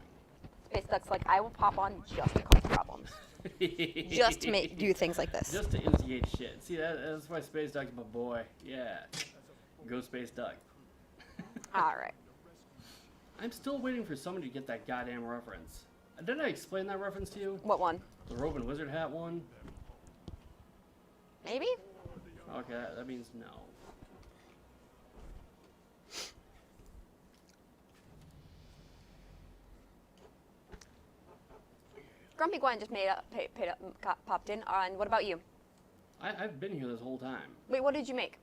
Space Duck's like, I will pop on just to cause problems. Just to do things like this. Just to instigate shit. See, that's why Space Duck's my boy. Yeah. Go Space Duck. Alright. I'm still waiting for somebody to get that goddamn reference. Didn't I explain that reference to you? What one? The robe and wizard hat one? Maybe? Okay, that means no. Grumpy Gwen just popped in. And what about you? I've been here this whole time. Wait, what did you make?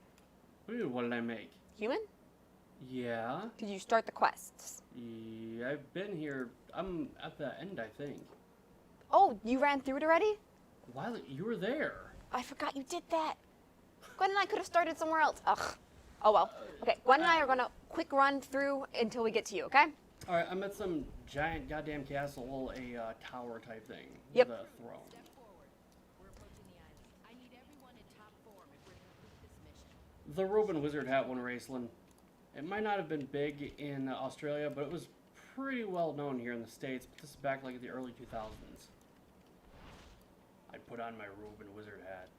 What do you mean, what did I make? Human? Yeah. Did you start the quests? Yeah, I've been here. I'm at the end, I think. Oh, you ran through it already? Wiley, you were there. I forgot you did that. Gwen and I could have started somewhere else. Ugh. Oh well. Okay, Gwen and I are gonna quick run through until we get to you, okay? Alright, I'm at some giant goddamn castle, a tower type thing. Yep. With a throne. The robe and wizard hat one, Raceland. It might not have been big in Australia, but it was pretty well known here in the States. But this is back like in the early 2000s. I put on my robe and wizard hat.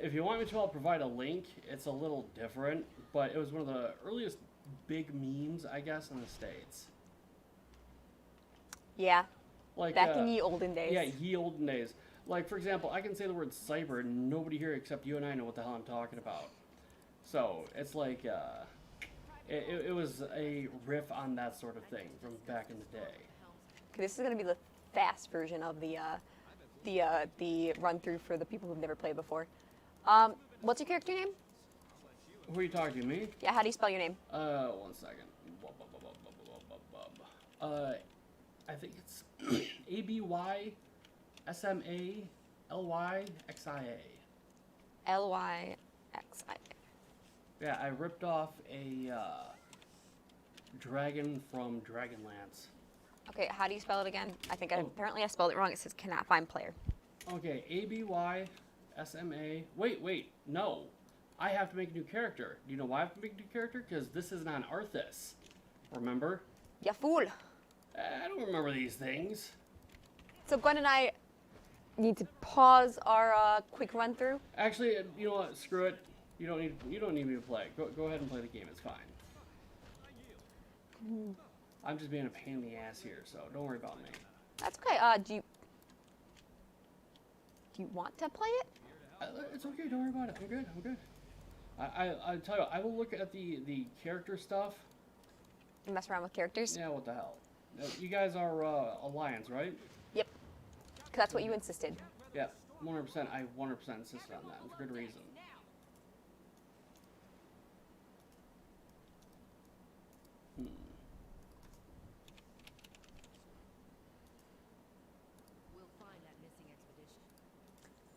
If you want me to, I'll provide a link. It's a little different, but it was one of the earliest big memes, I guess, in the States. Yeah. Like Back in ye olden days. Yeah, ye olden days. Like, for example, I can say the word cyber and nobody here except you and I know what the hell I'm talking about. So, it's like, it was a riff on that sort of thing from back in the day. Okay, this is going to be the fast version of the run-through for the people who've never played before. What's your character name? Who are you talking to, me? Yeah, how do you spell your name? 1 second. I think it's ABYSMALYXIA. LYXIA. Yeah, I ripped off a dragon from Dragonlance. Okay, how do you spell it again? I think apparently I spelled it wrong. It says cannot find player. Okay, ABYSMA. Wait, no. I have to make a new character. Do you know why I have to make a new character? Because this isn't on Arthas. Remember? Ya fool. I don't remember these things. So Gwen and I need to pause our quick run through. Actually, you know what? Screw it. You don't need me to play. Go ahead and play the game. It's fine. I'm just being a pain in the ass here, so don't worry about me. That's okay. Do you want to play it? It's okay. Don't worry about it. I'm good. I tell you what, I will look at the character stuff. You mess around with characters? Yeah, what the hell? You guys are Alliance, right? Yep. 'Cause that's what you insisted. Yeah, 100%. I 100% insisted on that for good reason.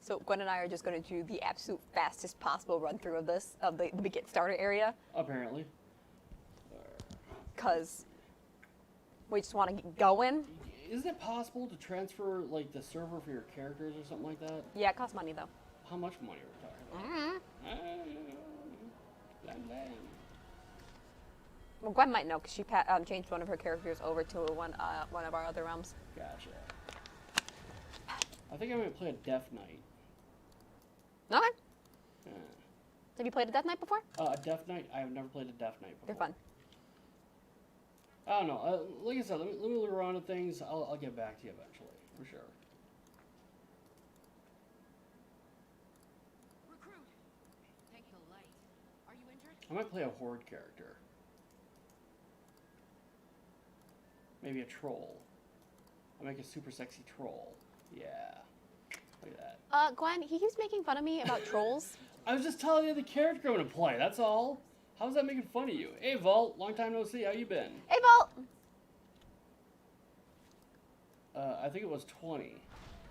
So Gwen and I are just going to do the absolute fastest possible run through of this, of the get started area. Apparently. Because we just want to get going. Isn't it possible to transfer, like, the server for your characters or something like that? Yeah, it costs money, though. How much money are we talking about? Well, Gwen might know because she changed one of her characters over to one of our other realms. Gotcha. I think I might play a Death Knight. Okay. Yeah. Have you played a Death Knight before? A Death Knight? I have never played a Death Knight before. They're fun. I don't know. Like I said, let me look around at things. I'll get back to you eventually, for sure. Recruit. Tank Hill Light. Are you injured? I might play a Horde character. Maybe a troll. I'll make a super sexy troll. Yeah. Look at that. Gwen, he keeps making fun of me about trolls. I was just telling you the character I'm gonna play, that's all. How's that making fun of you? Hey Vault, long time no see, how you been? Hey, Vault! I think it was 20.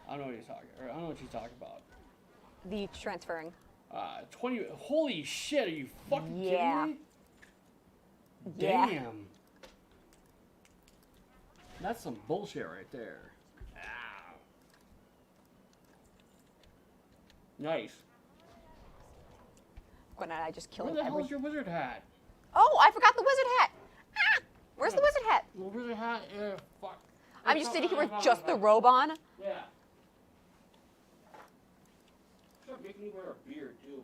I don't know what you're talking, or I don't know what you're talking about. The transferring. 20, holy shit, are you fucking Yeah. kidding me? Yeah. Damn. That's some bullshit right there. Ow. Nice. Gwen and I just Where killed the hell is your wizard hat? Oh, I forgot the wizard hat! Ah! Where's the wizard hat? The wizard hat? Fuck. I'm just sitting here with just the robe on. Yeah. Stop making me wear a beard, too.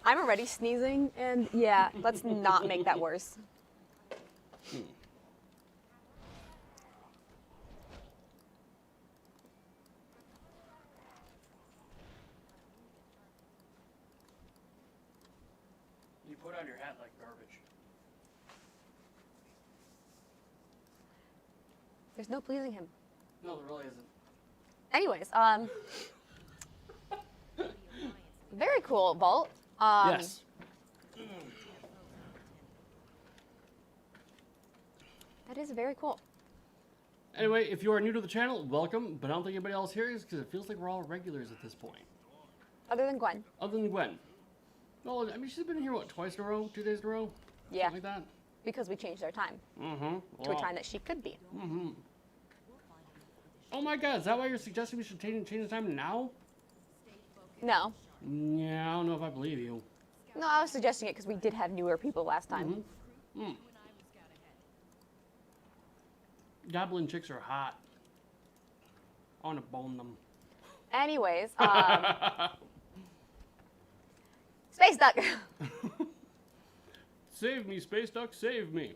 I'm already sneezing, and yeah, let's not make that worse. You put on your hat like garbage. There's no pleasing him. No, there really isn't. Anyways, very cool, Vault. Yes. That is very cool. Anyway, if you are new to the channel, welcome. But I don't think anybody else here is because it feels like we're all regulars at this point. Other than Gwen. Other than Gwen. Well, I mean, she's been here, what, twice in a row? 2 days in a row? Yeah. Something like that? Because we changed our time Mm-hmm. to a time that she could be. Mm-hmm. Oh my god, is that why you're suggesting we should change the time now? No. Yeah, I don't know if I believe you. No, I was suggesting it because we did have newer people last time. Mm-hmm. Goblin chicks are hot. I want to bone them. Anyways, Space Duck. Save me, Space Duck, save me.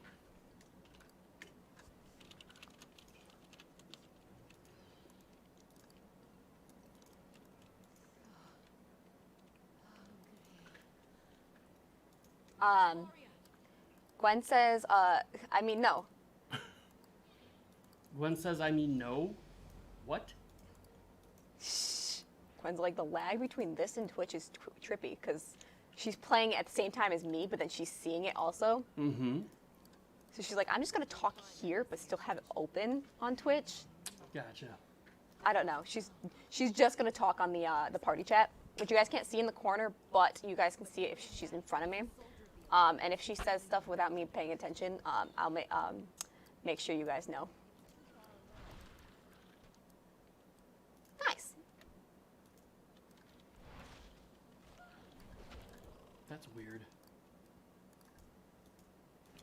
Gwen says, I mean, no. Gwen says, I mean, no. What? Gwen's like, the lag between this and Twitch is trippy because she's playing it at the same time as me, but then she's seeing it also. Mm-hmm. So she's like, I'm just going to talk here, but still have it open on Twitch. Gotcha. I don't know. She's just going to talk on the party chat, which you guys can't see in the corner, but you guys can see it if she's in front of me. And if she says stuff without me paying attention, I'll make sure you guys know. Nice. That's weird.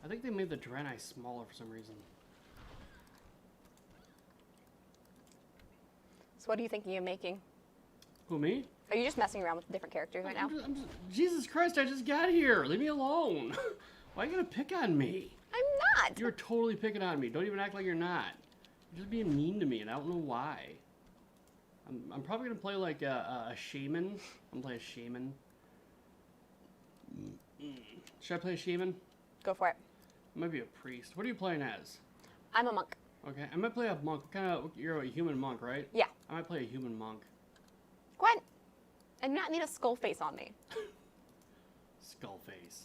I think they made the Draenei smaller for some reason. So what are you thinking of making? Who, me? Are you just messing around with different characters right now? Jesus Christ, I just got here. Leave me alone. Why are you going to pick on me? I'm not. You're totally picking on me. Don't even act like you're not. You're just being mean to me, and I don't know why. I'm probably going to play like a shaman. I'm going to play a shaman. Should I play a shaman? Go for it. I might be a priest. What are you playing as? I'm a monk. Okay, I might play a monk. You're a human monk, right? Yeah. I might play a human monk. Gwen, I do not need a skull face on me. Skull face.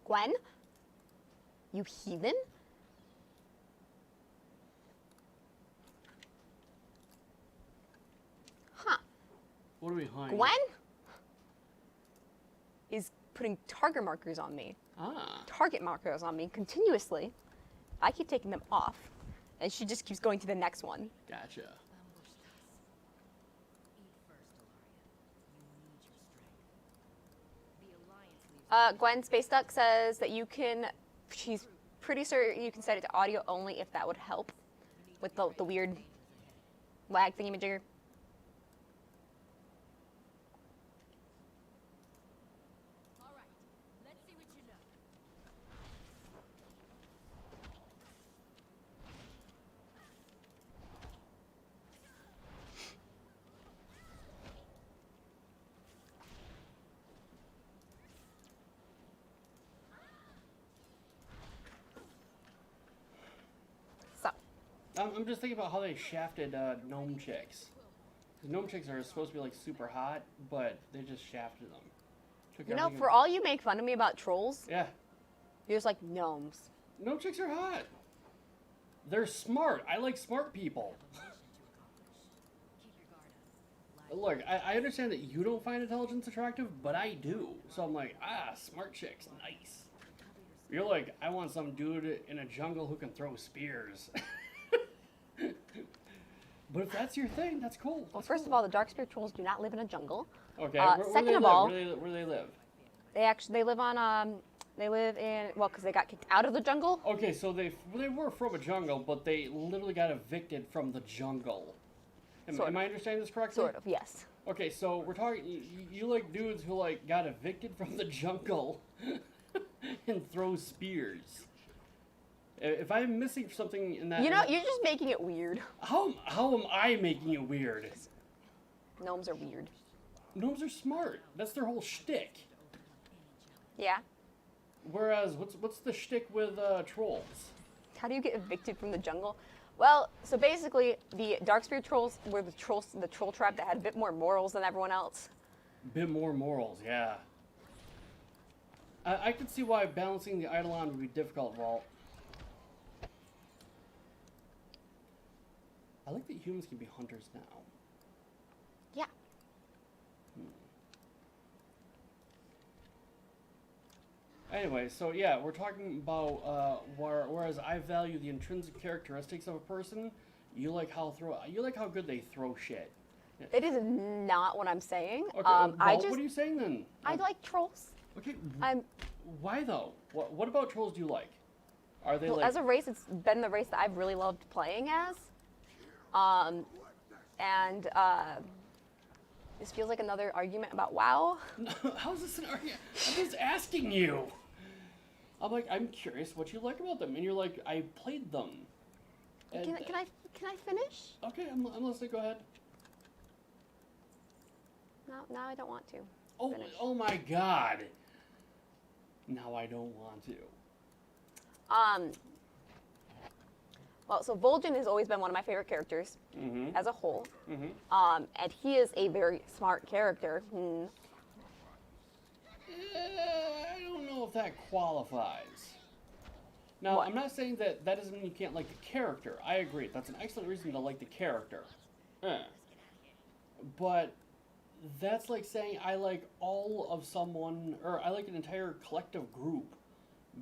Gwen? You heathen? Huh. What are we hiding? Gwen is putting target markers on me. Ah. Target markers on me continuously. I keep taking them off, and she just keeps going to the next one. Gotcha. Gwen Space Duck says that you can, she's pretty certain you can set it to audio only if that would help with the weird lag thingamajigger. I'm just thinking about how they shafted gnome chicks. 'Cause gnome chicks are supposed to be like super hot, but they just shafted them. You know, for all you make fun of me about trolls, yeah, you're just like gnomes. gnome chicks are hot. They're smart. I like smart people. Look, I understand that you don't find intelligence attractive, but I do. So I'm like, smart chicks, nice. You're like, I want some dude in a jungle who can throw spears. But if that's your thing, that's cool. Well, first of all, the Darkspear trolls do not live in a jungle. Okay. Second of all, where do they live? They live on they live in, well, because they got kicked out of the jungle. Okay, so they were from a jungle, but they literally got evicted from the jungle. Am I understanding this correctly? Sort of, yes. Okay, so we're talking. You like dudes who like got evicted from the jungle and throw spears. If I'm missing something in that, You know, you're just making it weird. How am I making it weird? Gnomes are weird. Gnomes are smart. That's their whole shtick. Yeah. Whereas, what's the shtick with trolls? How do you get evicted from the jungle? Well, so basically, the Darkspear trolls were the troll tribe that had a bit more morals than everyone else. Bit more morals, yeah. I could see why balancing the Eidolon would be difficult, Walt. I like that humans can be hunters now. Yeah. Anyway, so yeah, we're talking about whereas I value the intrinsic characteristics of a person, you like how good they throw shit. It is not what I'm saying. Okay, what are you saying then? I like trolls. Okay. I'm. Why though? What about trolls do you like? Are they Well, like? as a race, it's been the race that I've really loved playing as. This feels like another argument about WoW. How's this an argument? I'm just asking you. I'm like, I'm curious what you like about them, and you're like, I played them. And, Can I finish? Okay, I'm listening. Go ahead. No, now I don't want to. Oh, Finish. oh my God. Now I don't want to. Well, so Vol'jin has always been one of my favorite characters Mm-hmm. as a whole. Mm-hmm. And he is a very smart character. I don't know if that qualifies. Now, What? I'm not saying that doesn't mean you can't like the character. I agree. That's an excellent reason to like the character. But that's like saying I like all of someone, or I like an entire collective group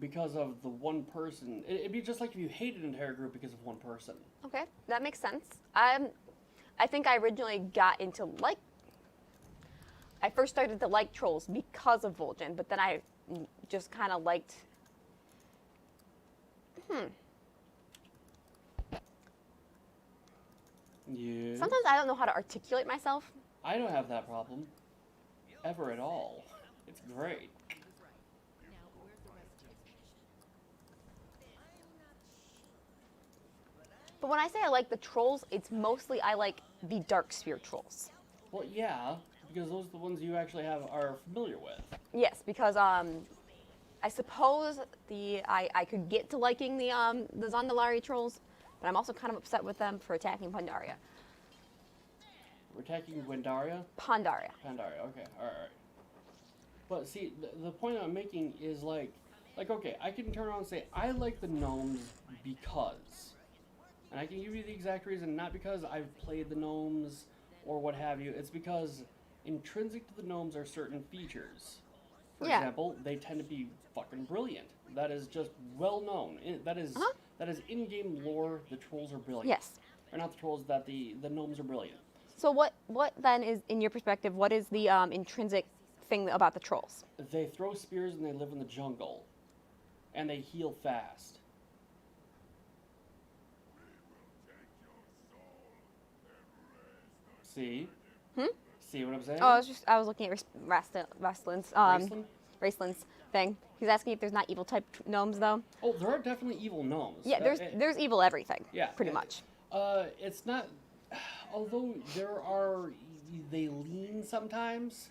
because of the one person. It'd be just like if you hated an entire group because of one person. Okay, that makes sense. I think I originally got into I first started to like trolls because of Vol'jin, but then I just kind of liked. Yeah. Sometimes I don't know how to articulate myself. I don't have that problem. Ever at all. It's great. He was right. Now, where's the rest of his mission? But when I say I like the trolls, it's mostly I like the dark sphere trolls. Well, yeah, because those are the ones you actually are familiar with. Yes, because I suppose I could get to liking the Zandalari trolls, but I'm also kind of upset with them for attacking Pandaria. We're attacking Gwendaria? Pandaria. Pandaria, okay, alright. But see, the point I'm making is like, okay, I can turn around and say, I like the gnomes because. And I can give you the exact reason, not because I've played the gnomes or what have you. It's because intrinsic to the gnomes are certain features. For Yeah. example, they tend to be fucking brilliant. That is just well known. That is in-game lore. The trolls are brilliant. Yes. Or not the trolls, that the gnomes are brilliant. So what then is, in your perspective, what is the intrinsic thing about the trolls? They throw spears and they live in the jungle. And they heal fast. See? See what I'm saying? Oh, I was looking at Rastlin's Raceland? Racelin's thing. He's asking if there's not evil type gnomes though. Oh, there are definitely evil gnomes. Yeah, there's evil everything. Yeah, pretty much. It's not. Although they lean sometimes.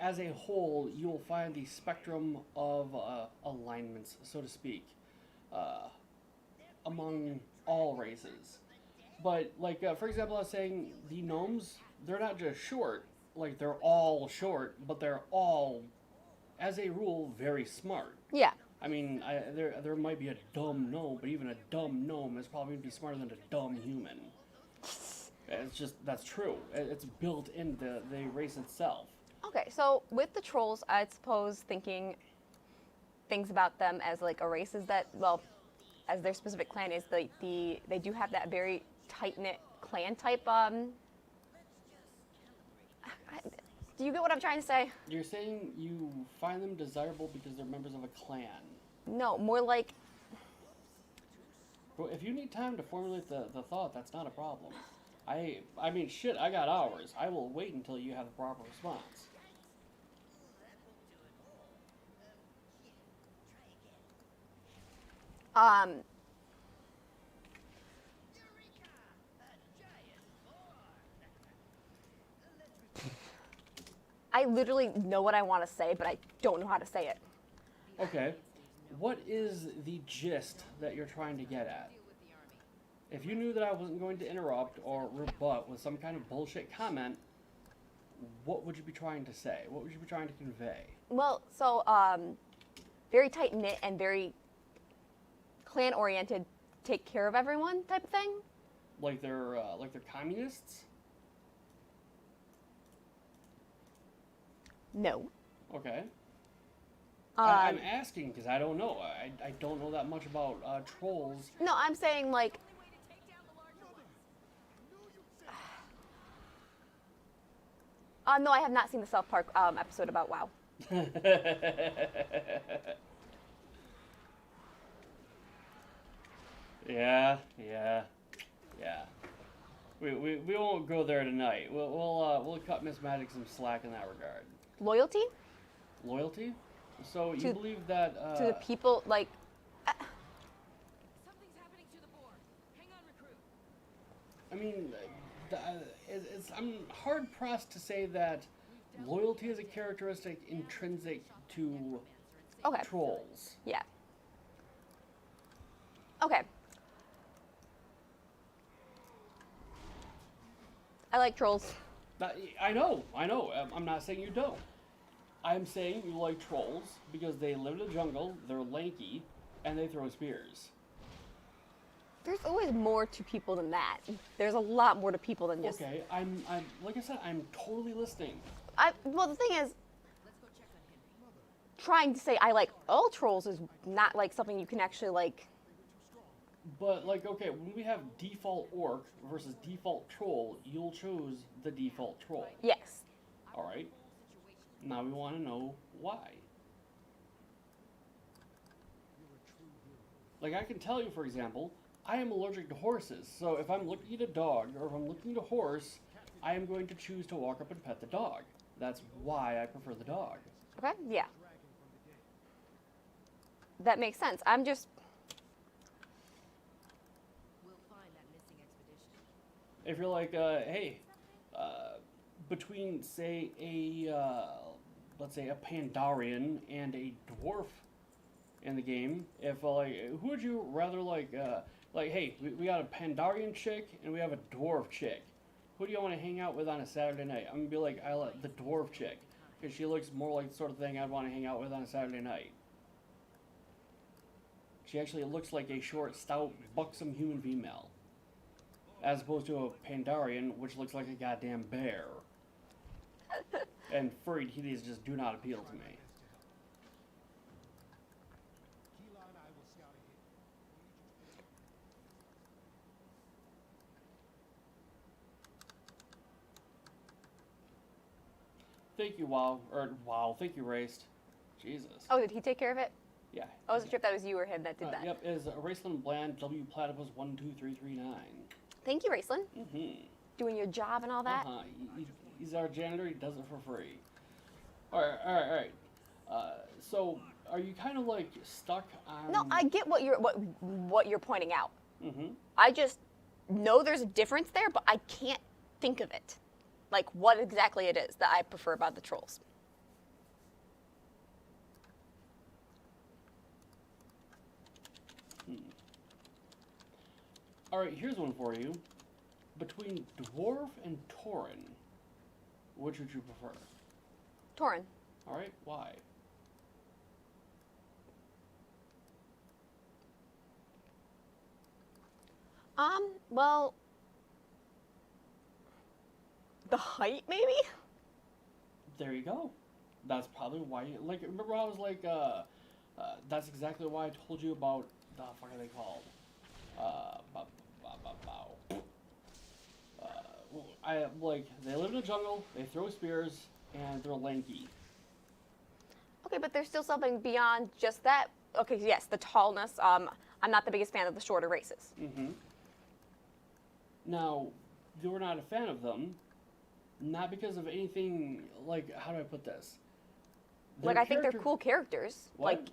As a whole, you will find the spectrum of alignments, so to speak, among all races. But like, for example, I was saying the gnomes, they're not just short. Like they're all short, but they're all, as a rule, very smart. Yeah. I mean, there might be a dumb gnome, but even a dumb gnome is probably going to be smarter than a dumb human. It's just, that's true. It's built into the race itself. Okay, so with the trolls, I suppose thinking things about them as like a race is that, well, as their specific clan is they do have that very tight-knit clan type. Do you get what I'm trying to say? You're saying you find them desirable because they're members of a clan. No, more like, But if you need time to formulate the thought, that's not a problem. I mean, shit, I got hours. I will wait until you have the proper response. I literally know what I want to say, but I don't know how to say it. Okay. What is the gist that you're trying to get at? Deal with the army. If you knew that I wasn't going to interrupt or rebut with some kind of bullshit comment, what would you be trying to say? What would you be trying to convey? Well, so very tight-knit and very clan-oriented, take care of everyone type of thing. Like they're communists? No. Okay. I'm asking because I don't know. I don't know that much about trolls. No, I'm saying like. No, I have not seen the South Park episode about WoW. Yeah. We won't go there tonight. We'll cut Miss Magic some slack in that regard. Loyalty? Loyalty? So you To- believe that to the people, like, Something's happening to the board. Hang on, recruit. I mean, I'm hard pressed to say that loyalty is a characteristic intrinsic to okay, trolls. yeah. Okay. I like trolls. I know. I'm not saying you don't. I'm saying you like trolls because they live in the jungle, they're lanky, and they throw spears. There's always more to people than that. There's a lot more to people than just. Okay, I'm like I said, I'm totally listening. Well, the thing is, Let's go check on Henry. trying to say I like all trolls is not like something you can actually like. But like, okay, when we have default orc versus default troll, you'll choose the default troll. Yes. All right. Now we want to know why. Like I can tell you, for example, I am allergic to horses. So if I'm looking at a dog or if I'm looking at a horse, I am going to choose to walk up and pet the dog. That's why I prefer the dog. Okay. Yeah. That makes sense. I'm just. We'll find that missing expedition. If you're like, hey, between say let's say a Pandarian and a dwarf in the game, if like, who would you rather like, hey, we got a Pandarian chick and we have a dwarf chick. Who do you want to hang out with on a Saturday night? I'm gonna be like, I like the dwarf chick because she looks more like the sort of thing I'd want to hang out with on a Saturday night. She actually looks like a short, stout, buxom human female. As opposed to a Pandarian, which looks like a goddamn bear. And furry kitties just do not appeal to me. Thank you, thank you, Raced. Jesus. Oh, did he take care of it? Yeah. I wasn't sure if that was you or him that did that. Yep, is Raceland Bland, W Platypus 12339. Thank you, Raceland. Mm-hmm. Doing your job and all that. Uh-huh. He's our janitor, he does it for free. Alright. So, are you kind of like stuck on... No, I get what you're pointing out. Mm-hmm. I just know there's a difference there, but I can't think of it. Like what exactly it is that I prefer about the trolls. Alright, here's one for you. Between Dwarf and Tauren, which would you prefer? Tauren. Alright, why? Well, the height maybe? There you go. That's probably why you, like, remember I was like, that's exactly why I told you about, the fuck are they called? They live in the jungle, they throw spears, and they're lanky. Okay, but there's still something beyond just that. Okay, yes, the tallness. I'm not the biggest fan of the shorter races. Mm-hmm. Now, you're not a fan of them, not because of anything, like, how do I put this? Like, I think they're cool characters. What?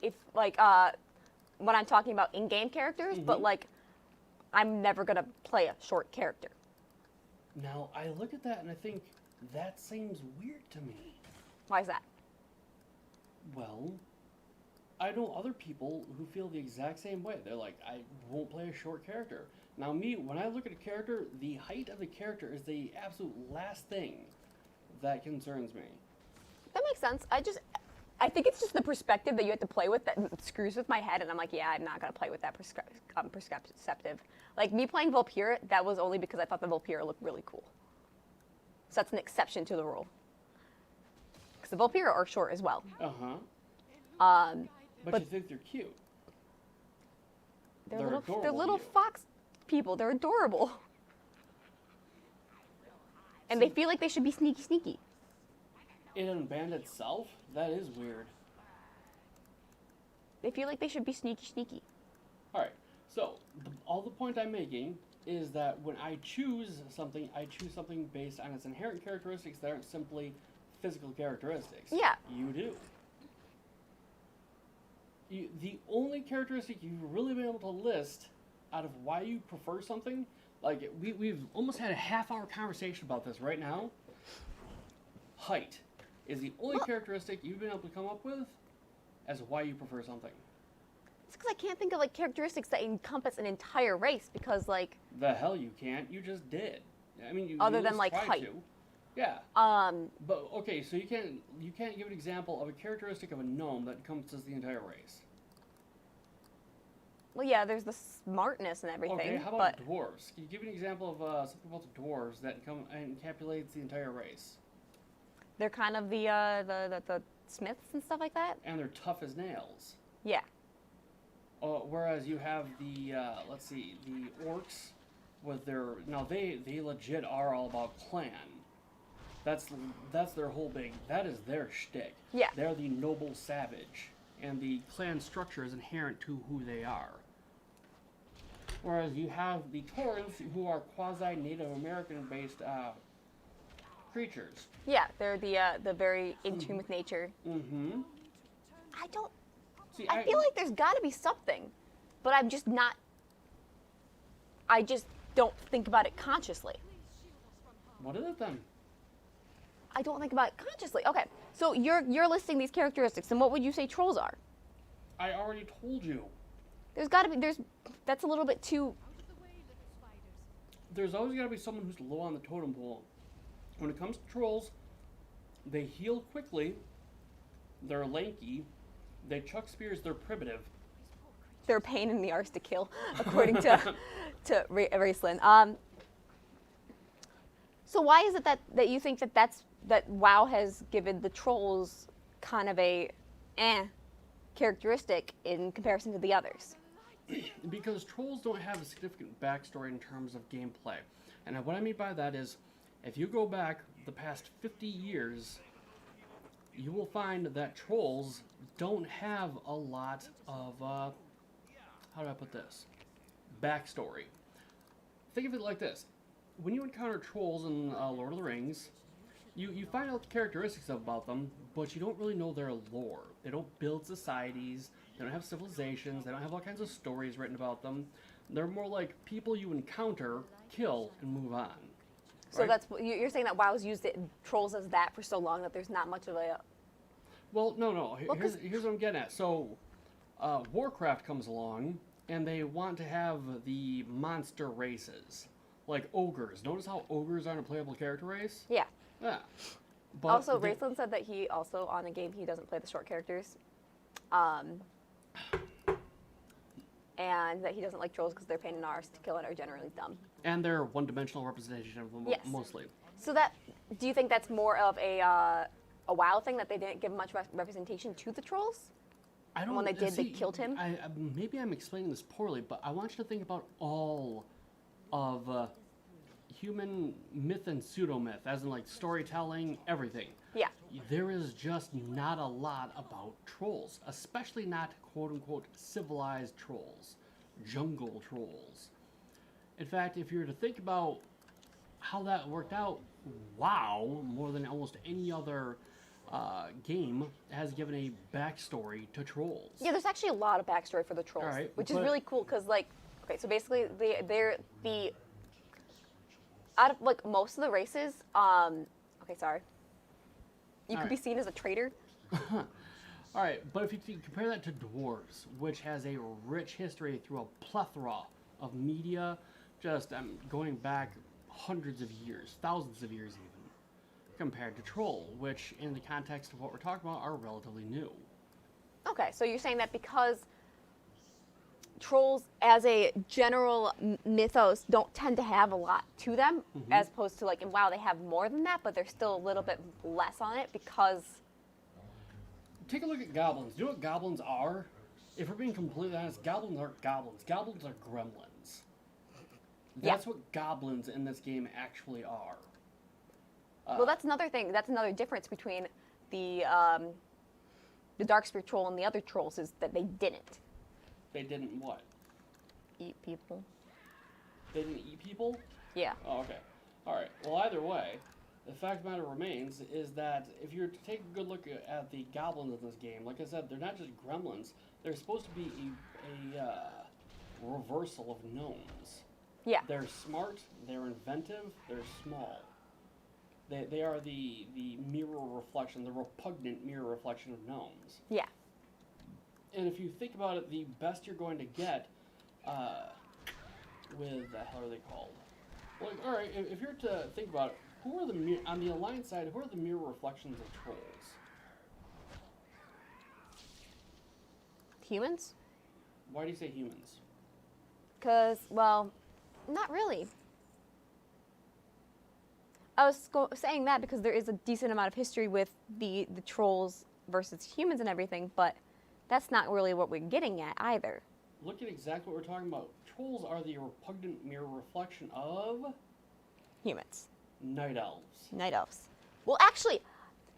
When I'm talking about in-game characters, but Mhm. like, I'm never gonna play a short character. Now, I look at that and I think, that seems weird to me. Why is that? Well, I know other people who feel the exact same way. They're like, I won't play a short character. Now me, when I look at a character, the height of the character is the absolute last thing that concerns me. That makes sense. I think it's just the perspective that you have to play with that screws with my head, and I'm like, yeah, I'm not gonna play with that perspective. Like me playing Volpyra, that was only because I thought the Volpyra looked really cool. So that's an exception to the rule. Because the Volpyra are short as well. Uh-huh. But But- you think they're cute. They're adorable little to you. fox people. They're adorable. And they feel like they should be sneaky. In a band itself, that is weird. They feel like they should be sneaky. Alright, so all the point I'm making is that when I choose something based on its inherent characteristics that aren't simply physical characteristics. Yeah. You do. The only characteristic you've really been able to list out of why you prefer something, like we've almost had a half-hour conversation about this right now. Height is the only characteristic you've been able to come up with as why you prefer something. It's because I can't think of like characteristics that encompass an entire race because like. The hell you can't. You just did. I mean, you Other you than just like tried height. to. Yeah. Um. But okay, so you can't give an example of a characteristic of a gnome that encompasses the entire race. Well, yeah, there's the smartness and everything. Okay, how but about dwarves? Can you give me an example of something about the dwarves that encapsulates the entire race? they're kind of the smiths and stuff like that. And they're tough as nails. Yeah. Whereas you have the let's see, the orcs with their they legit are all about clan. That's their whole big. That is their shtick. Yeah. They're the noble savage, and the clan structure is inherent to who they are. Whereas you have the Taurans, who are quasi-Native American-based creatures. Yeah, they're the very in tune with nature. Mm-hmm. I don't. See, I feel like there's got to be something, but I'm just not. I just don't think about it consciously. What is it then? I don't think about it consciously. Okay, so you're listing these characteristics, and what would you say trolls are? I already told you. There's got to be that's a little bit too. There's always got to be someone who's low on the totem pole. When it comes to trolls, they heal quickly. They're lanky. They chuck spears. They're primitive. They're a pain in the arse to kill, according to Raceland. So why is it that you think that WoW has given the trolls kind of a characteristic in comparison to the others? Because trolls don't have a significant backstory in terms of gameplay. And what I mean by that is, if you go back the past 50 years, you will find that trolls don't have a lot of, how do I put this? Backstory. Think of it like this. When you encounter trolls in Lord of the Rings, you find out the characteristics about them, but you don't really know their lore. They don't build societies, they don't have civilizations, they don't have all kinds of stories written about them. They're more like people you encounter, kill, and move on. So right? that's you're saying that WoW's used trolls as that for so long that there's not much of a. Well, no. Well, Here's what I'm getting at. So, Warcraft comes along, and they want to have the monster races, like ogres. Notice how ogres aren't a playable character race? Yeah. Yeah. But Also, Raceland said that he also on a game he doesn't play the short characters, and that he doesn't like trolls because they're pain in the arse to kill and are generally dumb. And they're one-dimensional representation of them Yes. mostly. So do you think that's more of a WoW thing that they didn't give much representation to the trolls? I don't. When they did, they see, killed him? Maybe I'm explaining this poorly, but I want you to think about all of human myth and pseudo-myth, as in like storytelling, everything. Yeah. There is just not a lot about trolls, especially not quote-unquote civilized trolls, jungle trolls. In fact, if you were to think about how that worked out, WoW, more than almost any other game, has given a backstory to trolls. Yeah, there's actually a lot of backstory for the trolls, All right, which is but- really cool because, like, okay, so basically they're the out of like most of the races. Okay, sorry. You All could be right. seen as a traitor. All right, but if you compare that to dwarves, which has a rich history through a plethora of media, just going back hundreds of years, thousands of years even, compared to troll, which in the context of what we're talking about are relatively new. Okay, so you're saying that because trolls, as a general mythos, don't tend to have a lot to them, as opposed to like in WoW they have more than that, but they're still a little bit less on it because. Take a look at goblins. Do you know what goblins are? If we're being completely honest, goblins aren't goblins. Goblins are gremlins. That's what goblins in this game actually are. Well, that's another thing. That's another difference between the Darkspear troll and the other trolls is that they didn't They didn't what? eat people. They didn't eat people? Yeah. Oh, okay. All right. Well, either way, the fact of the matter remains is that if you were to take a good look at the goblins in this game, like I said, they're not just gremlins. They're supposed to be a reversal of gnomes. Yeah. They're smart, they're inventive, they're small. They are the mirror reflection, the repugnant mirror reflection of gnomes. Yeah. And if you think about it, the best you're going to get with, how are they called? Like, all right, if you're to think about it, who are on the Alliance side, who are the mirror reflections of trolls? Humans? Why do you say humans? Because, well, not really. I was saying that because there is a decent amount of history with the trolls versus humans and everything, but that's not really what we're getting at either. Look at exactly what we're talking about. Trolls are the repugnant mirror reflection of Humans. night elves. Night elves. Well, actually,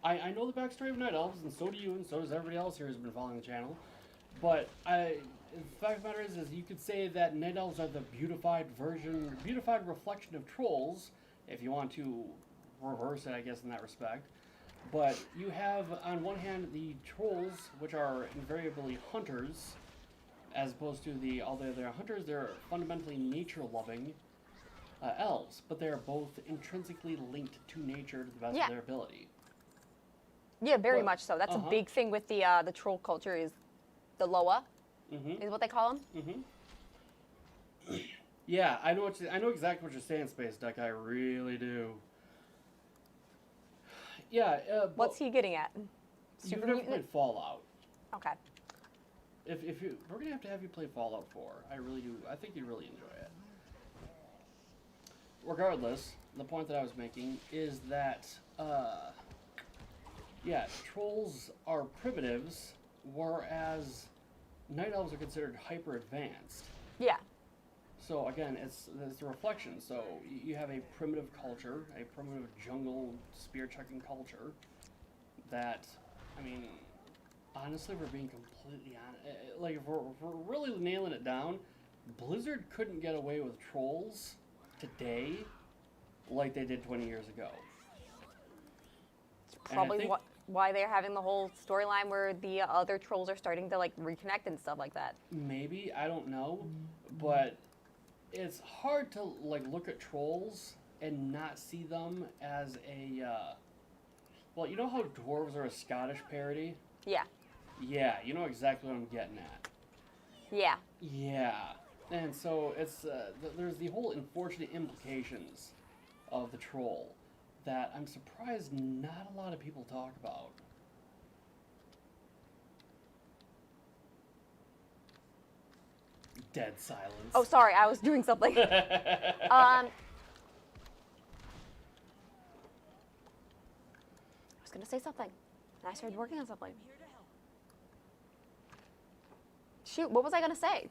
I know the backstory of night elves, and so do you, and so does everybody else here who's been following the channel. But the fact of the matter is you could say that night elves are the beautified reflection of trolls, if you want to reverse it, I guess, in that respect. But you have, on one hand, the trolls, which are invariably hunters, as opposed to although they're hunters, they're fundamentally nature-loving elves, but they are both intrinsically linked to nature to the best of their ability. Yeah, very much so. That's a big thing with the troll culture is the Loa, is what they call them. Yeah, I know exactly what you're saying, Space Duck. I really do. Yeah. What's he getting at? You've never played Fallout. Okay. If you, we're gonna have you play Fallout 4. I really do. I think you'd really enjoy it. Regardless, the point that I was making is that, yeah, trolls are primitives, whereas night elves are considered hyper advanced. Yeah. So again, it's a reflection. So you have a primitive culture, a primitive jungle spear chucking culture. That, I mean, honestly, if we're being completely honest, like if we're really nailing it down, Blizzard couldn't get away with trolls today like they did 20 years ago. It's probably why they're having the whole storyline where the other trolls are starting to like reconnect and stuff like that. Maybe, I don't know, but it's hard to like look at trolls and not see them as a well, you know how dwarves are a Scottish parody? Yeah. Yeah, you know exactly what I'm getting at. Yeah. Yeah. And so it's there's the whole unfortunate implications of the troll that I'm surprised not a lot of people talk about. Dead silence. Oh, sorry, I was doing something. I was gonna say something, and I started working on something. Shoot, what was I gonna say?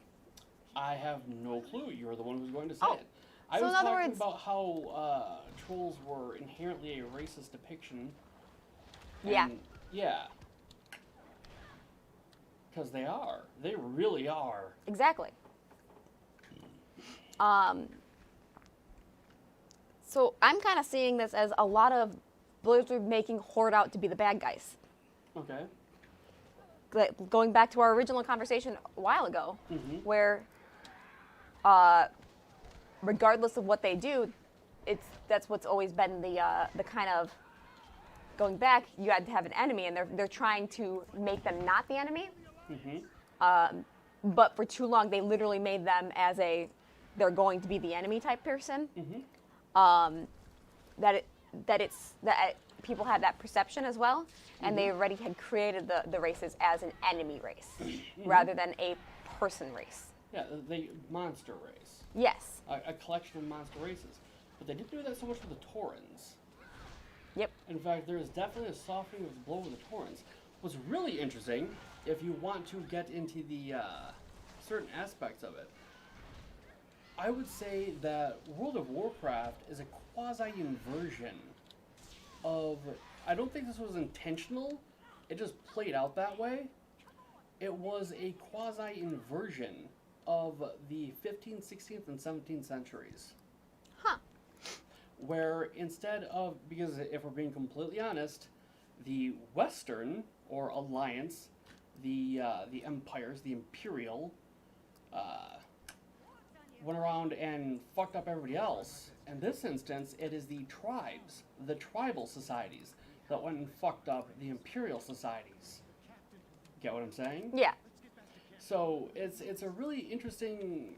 I have no clue. You're the one who's going to say it. I So was in other talking words- about how trolls were inherently a racist depiction. Yeah. And, yeah. Because they are. They really are. Exactly. So I'm kind of seeing this as a lot of Blizzard making Horde out to be the bad guys. Okay. Going back to our original conversation a while ago, where regardless of what they do, that's what's always been the kind of going back. You had to have an enemy, and they're trying to make them not the enemy. But for too long, they literally made them as they're going to be the enemy type person. That people have that perception as well, and they already had created the races as an enemy race rather than a person race. Yeah, the monster race. Yes. A collection of monster races. But they didn't do that so much with the Taurens. Yep. In fact, there is definitely a softening of the blow with the Taurens. What's really interesting, if you want to get into the certain aspects of it, I would say that World of Warcraft is a quasi-inversion of... I don't think this was intentional. It just played out that way. It was a quasi-inversion of the 15th, 16th, and 17th centuries. Huh. where instead of, because if we're being completely honest, the Western or Alliance, the empires, the Imperial, went around and fucked up everybody else. In this instance, it is the tribes, the tribal societies, that went and fucked up the Imperial societies. Get what I'm saying? Yeah. So it's a really interesting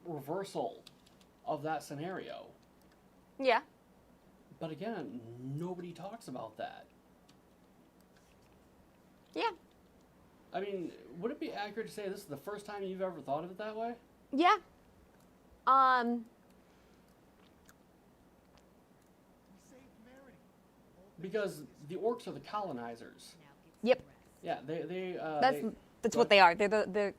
reversal of that scenario. Yeah. But again, nobody talks about that. Yeah. I mean, would it be accurate to say this is the first time you've ever thought of it that way? Yeah. Because the orcs are the colonizers. Yep. Yeah, they That's what they are. They're the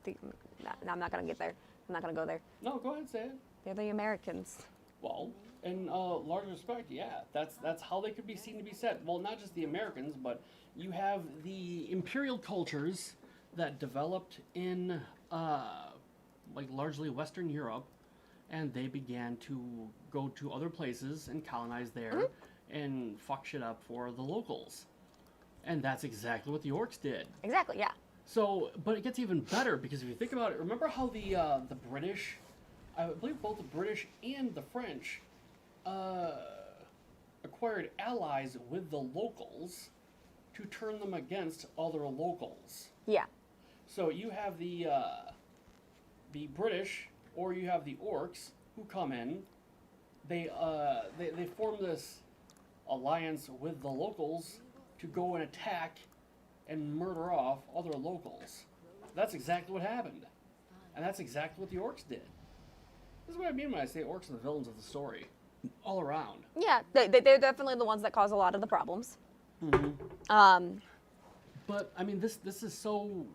no, I'm not gonna get there. I'm not gonna go there. No, go ahead, say it. They're the Americans. Well, in large respect, yeah, that's how they could be seen to be said. Well, not just the Americans, but you have the imperial cultures that developed in like largely Western Europe, and they began to go to other places and colonize there and fuck shit up for the locals. And that's exactly what the orcs did. Exactly. Yeah. So, but it gets even better because if you think about it, remember how the British, I believe both the British and the French, acquired allies with the locals to turn them against other locals. Yeah. So you have the British, or you have the orcs who come in. They form this alliance with the locals to go and attack and murder off other locals. That's exactly what happened. And that's exactly what the orcs did. This is what I mean when I say orcs are the villains of the story. All around. Yeah. They're definitely the ones that cause a lot of the problems. But, I mean, this is so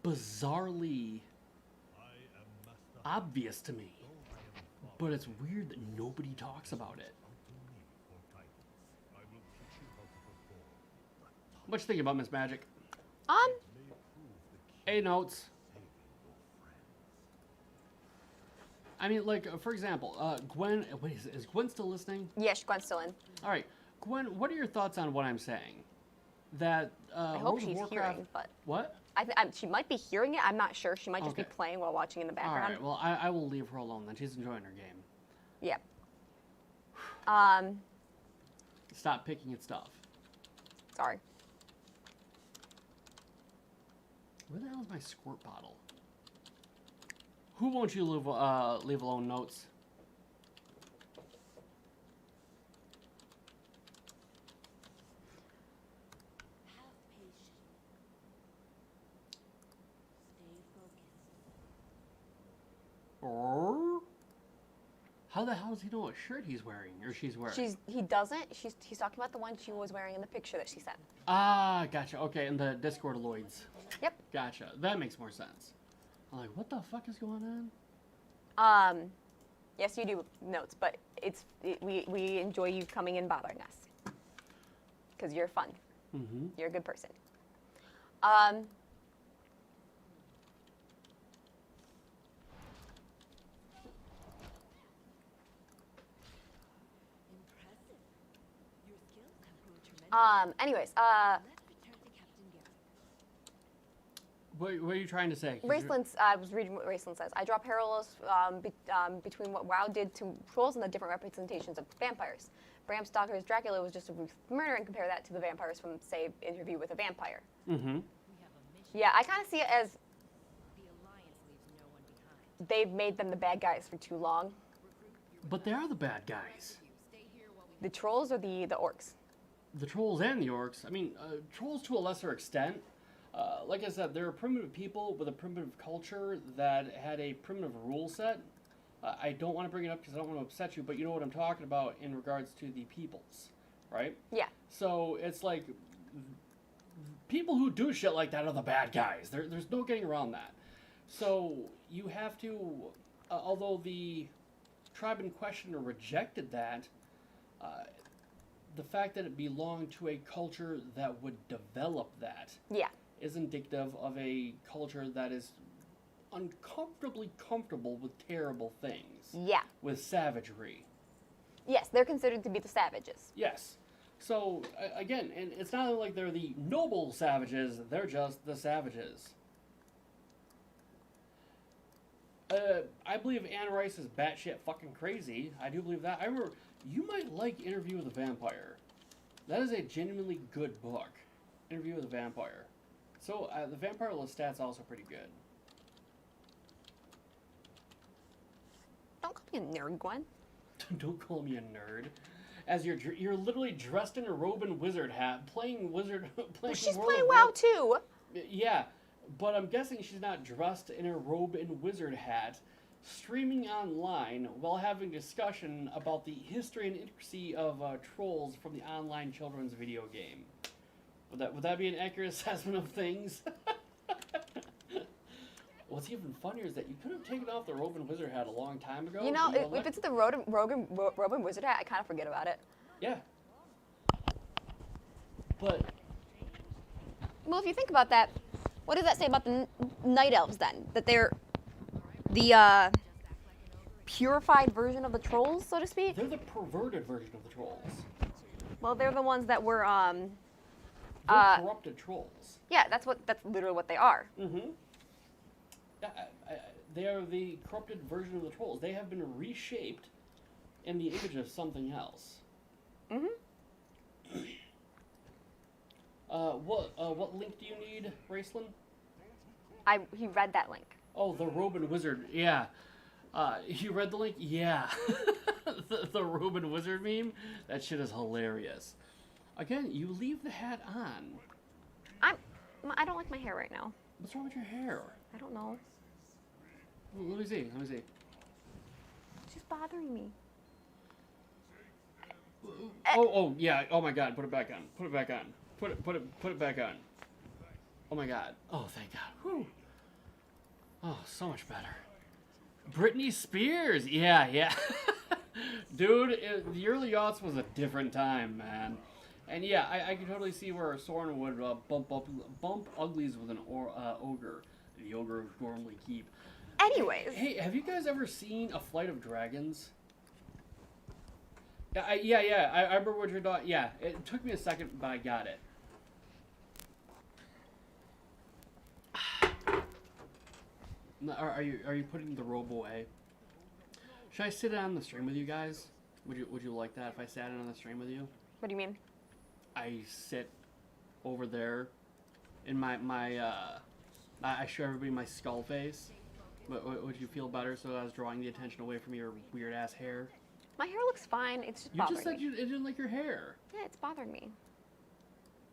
bizarrely obvious to me. But it's weird that nobody talks about it. What you think about Miss Magic? A notes. I mean, like, for example, Gwen, wait, is Gwen still listening? Yes, Gwen's still in. All right. Gwen, what are your thoughts on what I'm saying? That, I hope World of she's Warcraft, hearing, but what? she might be hearing it. I'm not sure. She might just be Okay. playing while watching in the All background. right, well, I will leave her alone then. She's enjoying her game. Yeah. Stop picking at stuff. Sorry. Where the hell is my squirt bottle? Who won't you leave alone notes? Have patience. Stay focused. Or how the hell does he know what shirt he's wearing or she's wearing? He doesn't. He's talking about the one she was wearing in the picture that she sent. Ah, gotcha. Okay, in the Discordoids. Yep. Gotcha. That makes more sense. I'm like, what the fuck is going on? Yes, you do notes, but we enjoy you coming and bothering us because you're fun. Mm-hmm. You're a good person. Impressive. Your skills have grown tremendously. Anyways, Let's return to Captain Garrett. What are you trying to say? 'Cause you're- Raceland, I was reading what Raceland says. I draw parallels between what WoW did to trolls and the different representations of vampires. Bram Stoker's Dracula was just a ruthless murder, and compare that to the vampires from, say, Interview with a Vampire. Mm-hmm. We have a mission. Yeah, I kind of see it as The Alliance leaves no one behind. they've made them the bad guys for too long. Recruit your But they are the bad guys. Stay here while we The trolls or the orcs? The trolls and the orcs. I mean, trolls to a lesser extent. Like I said, they're primitive people with a primitive culture that had a primitive rule set. I don't want to bring it up because I don't want to upset you, but you know what I'm talking about in regards to the peoples, right? Yeah. So it's like people who do shit like that are the bad guys. There's no getting around that. So you have to, although the tribe in question rejected that, the fact that it belonged to a culture that would develop that Yeah. is indicative of a culture that is uncomfortably comfortable with terrible things, Yeah. with savagery. Yes, they're considered to be the savages. Yes. So, again, and it's not like they're the noble savages, they're just the savages. I believe Anne Rice is batshit fucking crazy. I do believe that. I remember, you might like Interview with a Vampire. That is a genuinely good book. Interview with a Vampire. So, the Vampire Lestat's also pretty good. Don't call me a nerd, Gwen. Don't call me a nerd. As you're literally dressed in a robe and wizard hat, playing wizard. Well, she's World playing of WoW War- too. Yeah, but I'm guessing she's not dressed in a robe and wizard hat, streaming online while having discussion about the history and intricacy of trolls from the online children's video game. Would that be an accurate assessment of things? What's even funnier is that you could have taken off the robe and wizard hat a long time ago. You know, but if it's the robe and wizard hat, I kind of forget about it. Yeah. But Well, if you think about that, what does that say about the night elves then? That they're the purified version of the trolls, so to speak? they're the perverted version of the trolls. Well, they're the ones that were They're corrupted trolls. yeah, that's literally what they are. Mm-hmm. They are the corrupted version of the trolls. They have been reshaped in the image of something else. Mm-hmm. What link do you need, Raceland? He read that link. Oh, the robe and wizard. Yeah. You read the link? Yeah. the robe and wizard meme? That shit is hilarious. Again, you leave the hat on. I don't like my hair right now. What's wrong with your hair? I don't know. Let me see. It's just bothering me. Oh, yeah. Oh my God. Put it back on. Put it back on. Put it back on. Oh my God. Oh, thank God. Whew. Oh, so much better. Britney Spears. Yeah. Dude, the early aughts was a different time, man. And yeah, I can totally see where Soren would bump uglies with an ogre. The ogre of Gormley Keep. Anyways. Hey, have you guys ever seen A Flight of Dragons? Yeah. I remember what you're doing. Yeah, it took me a second, but I got it. Are you putting the robe away? Should I sit on the stream with you guys? Would you like that if I sat in on the stream with you? What do you mean? I sit over there in I show everybody my skull face. Would you feel better so I was drawing the attention away from your weird ass hair? My hair looks fine. It's just You bothering just said me. you didn't like your hair. Yeah, it's bothering me.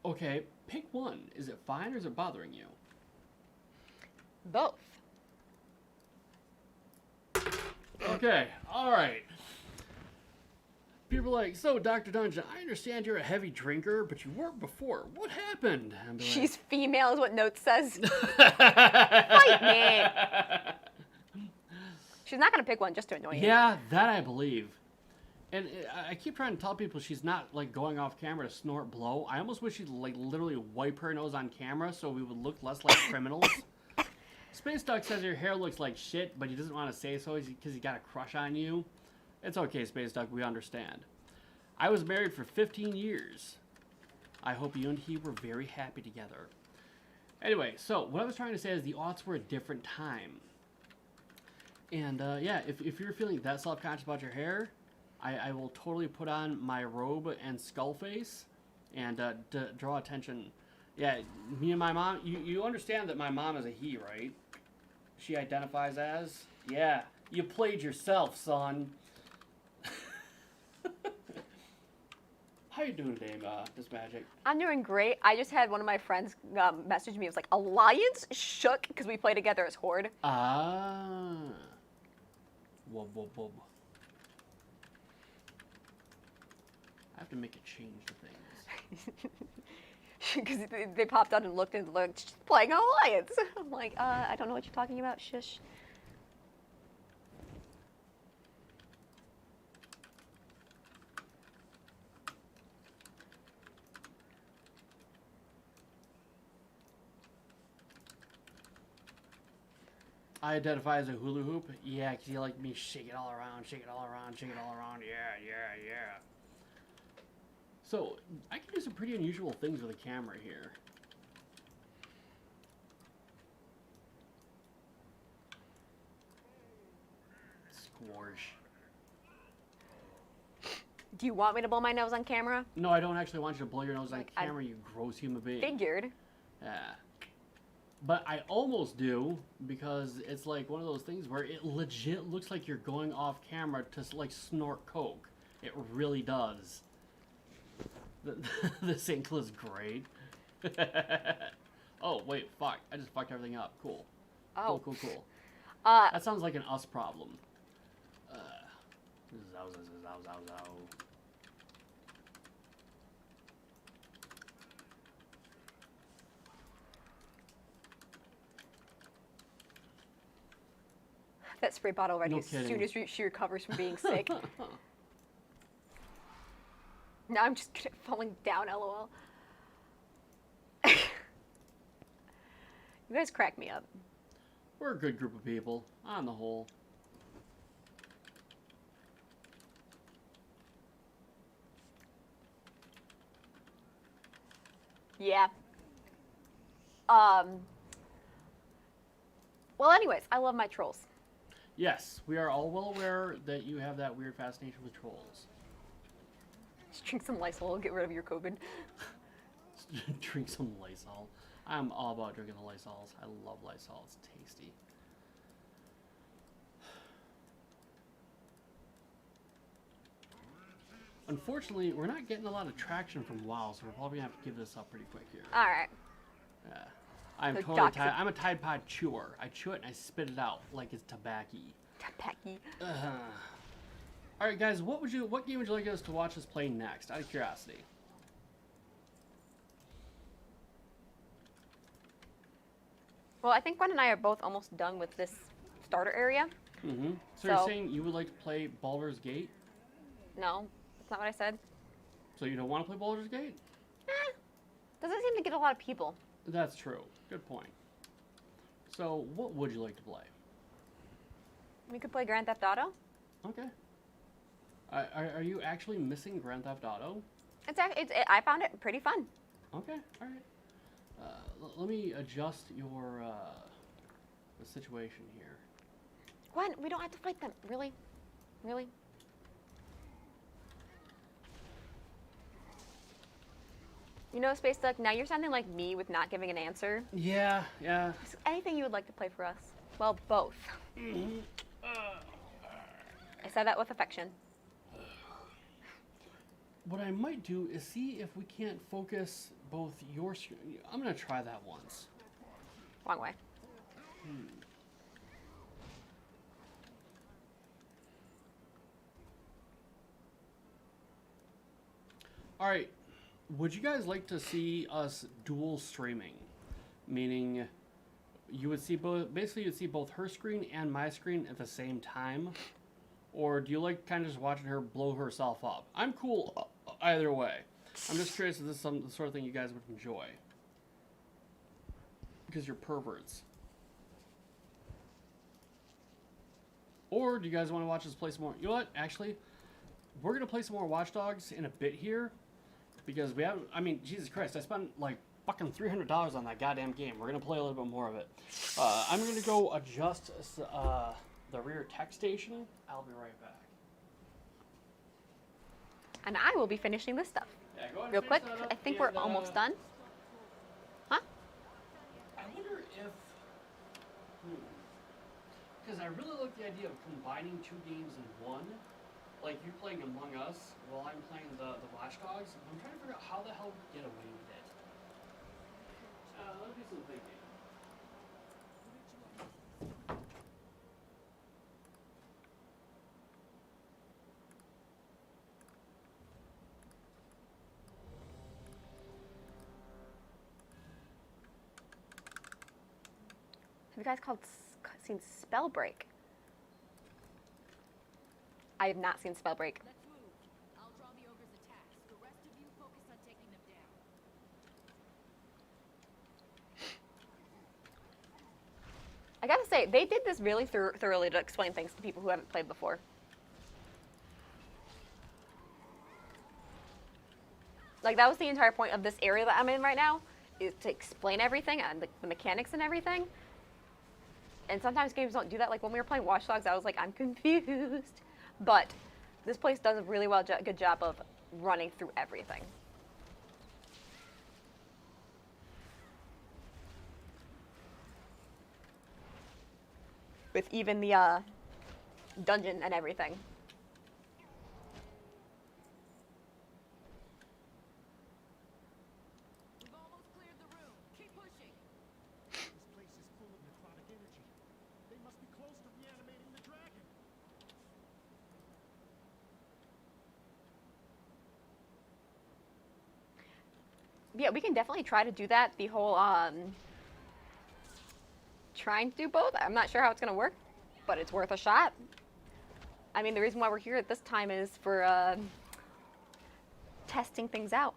Okay, pick one. Is it fine or is it bothering you? Both. Okay, alright. People are like, so Dr. Dungeon, I understand you're a heavy drinker, but you weren't before. What happened? I'm like, She's female is what Note says. Fight me. She's not going to pick one just to annoy you. Yeah, that I believe. And I keep trying to tell people she's not, like, going off camera to snort blow. I almost wish she'd, like, literally wipe her nose on camera so we would look less like criminals. Space Duck says your hair looks like shit, but he doesn't want to say so because he got a crush on you. It's okay, Space Duck, we understand. I was married for 15 years. I hope you and he were very happy together. Anyway, so what I was trying to say is the aughts were a different time. And yeah, if you're feeling that self-conscious about your hair, I will totally put on my robe and skull face and draw attention. Yeah, me and my mom, you understand that my mom is a he, right? She identifies as? Yeah, you played yourself, son. How you doing today, Miss Magic? I'm doing great. I just had one of my friends message me. It was like, Alliance shook because we play together as Horde. Ah. Wub, wub, wub. I have to make a change to things. Because they popped out and looked and looked, she's playing Alliance. I'm like, I don't know what you're talking about. Shush. I identify as a hula hoop. Yeah, because you like me shake it all around, shake it all around, shake it all around. Yeah, yeah, yeah. So, I can do some pretty unusual things with a camera here. Squorch. Do you want me to blow my nose on camera? No, I don't actually want you to blow your nose on Like, camera, you gross human being. Figured. Yeah. But I almost do, because it's like one of those things where it legit looks like you're going off camera to like snort coke. It really does. This ankle is great. Oh, wait, fuck. I just fucked everything up. Cool. Oh. Cool, cool, cool. Uh, That sounds like an us problem. Zow, zow, zow, zow, zow. that spray bottle ready No as soon kidding. as she recovers from being sick. Now I'm just falling down, lol. You guys crack me up. We're a good group of people, on the whole. Yeah. Well, anyways, I love my trolls. Yes, we are all well aware that you have that weird fascination with trolls. Just drink some Lysol, get rid of your COVID. Drink some Lysol. I'm all about drinking the Lysols. I love Lysol. It's tasty. Unfortunately, we're not getting a lot of traction from WoW, so we're probably gonna have to give this up pretty quick here. All right. Yeah. I'm So totally toxic. I'm a Tide Pod chewer. I chew it and I spit it out like it's tobacco. Tapacky. All right, guys. What game would you like us to watch us play next? Out of curiosity. Well, I think Gwen and I are both almost done with this starter area. Mm-hmm. So you're So- saying you would like to play Baldur's Gate? No, that's not what I said. So you don't want to play Baldur's Gate? Doesn't seem to get a lot of people. That's true. Good point. So what would you like to play? We could play Grand Theft Auto. Okay. Are you actually missing Grand Theft Auto? I found it pretty fun. Okay. All right. Let me adjust your the situation here. Gwen, we don't have to fight them. Really? Really? You know, Space Duck, now you're sounding like me with not giving an answer. Yeah. Yeah. Is there anything you would like to play for us? Well, both. I said that with affection. What I might do is see if we can't focus both your screen. I'm gonna try that once. Wrong way. All right. Would you guys like to see us dual streaming? Meaning, you would see both. Basically, you'd see both her screen and my screen at the same time. Or do you like kind of just watching her blow herself up? I'm cool either way. I'm just curious if this is the sort of thing you guys would enjoy. Because you're perverts. Or do you guys want to watch us play some more? You know what? Actually, we're going to play some more Watch Dogs in a bit here. Because we haven't, I mean, Jesus Christ, I spent like fucking $300 on that goddamn game. We're going to play a little bit more of it. I'm going to go adjust the rear tech station. I'll be right back. And I will be finishing this stuff. Yeah, go ahead Real and quick, finish that up, I think we're and, almost done. Huh? I wonder if... Because I really like the idea of combining two games in one. Like you playing Among Us while I'm playing the Watch Dogs. I'm trying to figure out how the hell we get away with it. Let's do some thinking. Have you guys seen Spellbreak? I have not seen Spellbreak. Let's move. I'll draw the ogre's attacks. The rest of you focus on taking them down. gotta say, they did this really thoroughly to explain things to people who haven't played before. Like, that was the entire point of this area that I'm in right now, is to explain everything and the mechanics and everything. And sometimes games don't do that. Like, when we were playing Watch Dogs, I was like, I'm confused. But this place does a really good job of running through everything. With even the dungeon and everything. We've almost cleared the room. Keep pushing. This place is full of necrotic energy. They must be close to reanimating the dragon. Yeah, we can definitely try to do that. The whole trying to do both. I'm not sure how it's gonna work, but it's worth a shot. I mean, the reason why we're here at this time is for testing things out.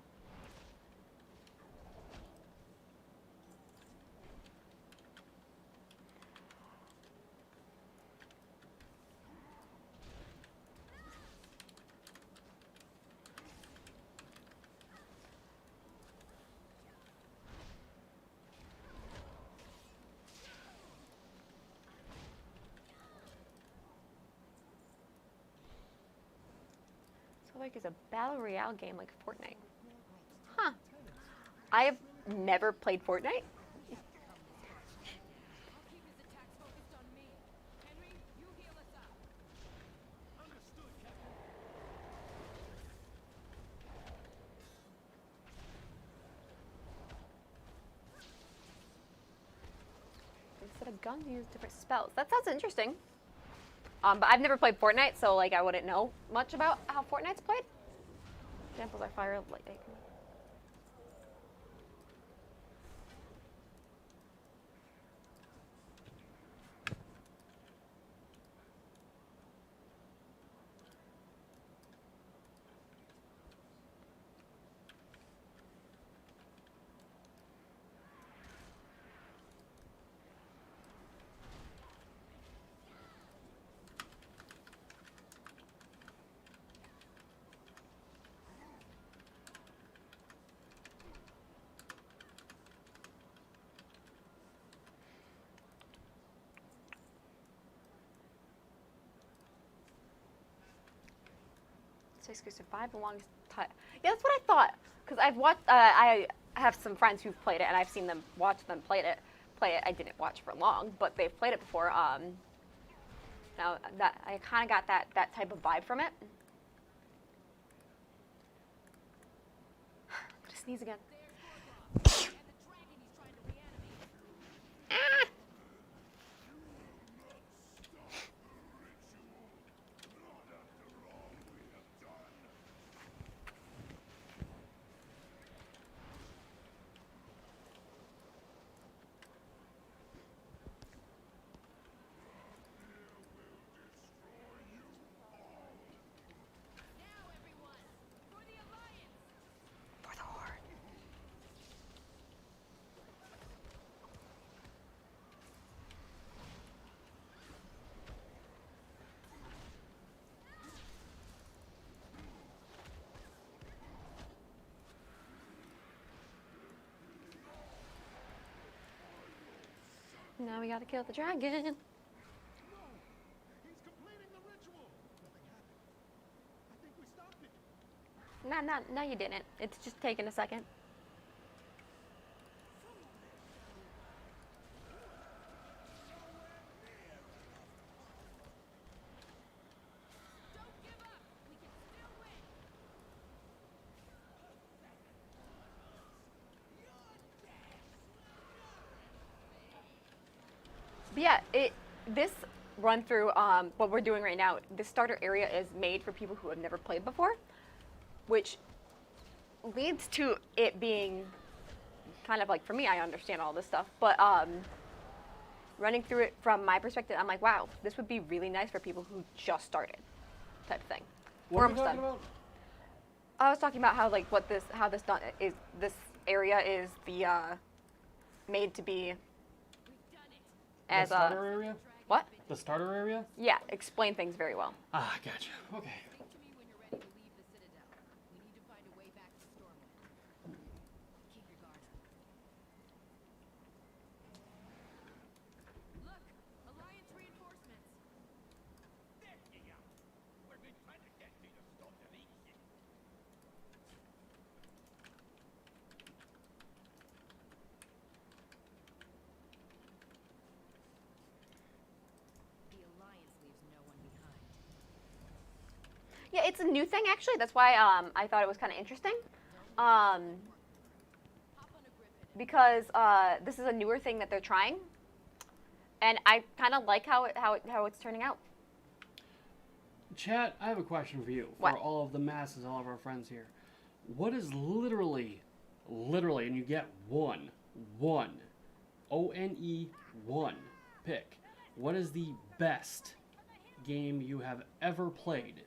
Like is a battle royale game like Fortnite. Huh. I have never played Fortnite. I'll keep his attacks focused on me. Henry, you heal us up. Understood, Captain. Instead of guns, use different spells. That sounds interesting. But I've never played Fortnite, so like I wouldn't know much about how Fortnite's played. Examples I fire lightning. So you survive the longest time. Yeah, that's what I thought. Because I've watched. I have some friends who've played it, and I've seen them watch them play it. I didn't watch for long, but they've played it before. Now that I kind of got that type of vibe from it. I'm gonna sneeze again. And the dragon he's trying to reanimate. Now, everyone, for the Alliance. For the Horde. Now we gotta kill the dragon. No! He's completing the ritual! Nothing happened. I think we stopped it. No, you didn't. It's just taking a second. Don't give up. We can still win. But yeah, this run through what we're doing right now, this starter area is made for people who have never played before, which leads to it being kind of like, for me, I understand all this stuff, but running through it from my perspective, I'm like, wow, this would be really nice for people who just started, type of thing. What We're are you almost talking done. about? I was talking about how like this area is the made to be We've done it. as the starter area? what? The starter area? Yeah, explain things very well. Ah, gotcha. Okay. Speak to me when you're ready to leave the Citadel. We need to find a way back to Stormwind. Keep your guard up. Look! Alliance reinforcements! The Alliance leaves no one behind. Yeah, it's a new thing actually. That's why I thought it was kind of interesting. Hop on a Griffin. Because this is a newer thing that they're trying, and I kind of like how it's turning out. Chat, I have a question for you. What? For all of the masses, all of our friends here. What is literally, and you get one, O-N-E, one pick. What is the best game you have ever played?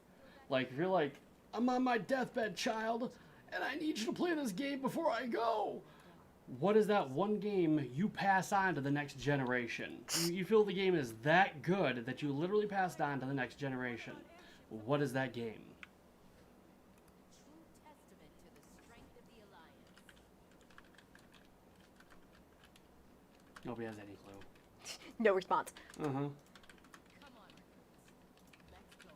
Like, if you're like, I'm on my deathbed, child, and I need you to play this game before I go. What is that one game you pass on to the next generation? You feel the game is that good that you literally passed on to the next generation. What is that game? True testament to the strength of the Alliance. Nobody has any clue. No response. Uh-huh. Come on, recruits. Let's go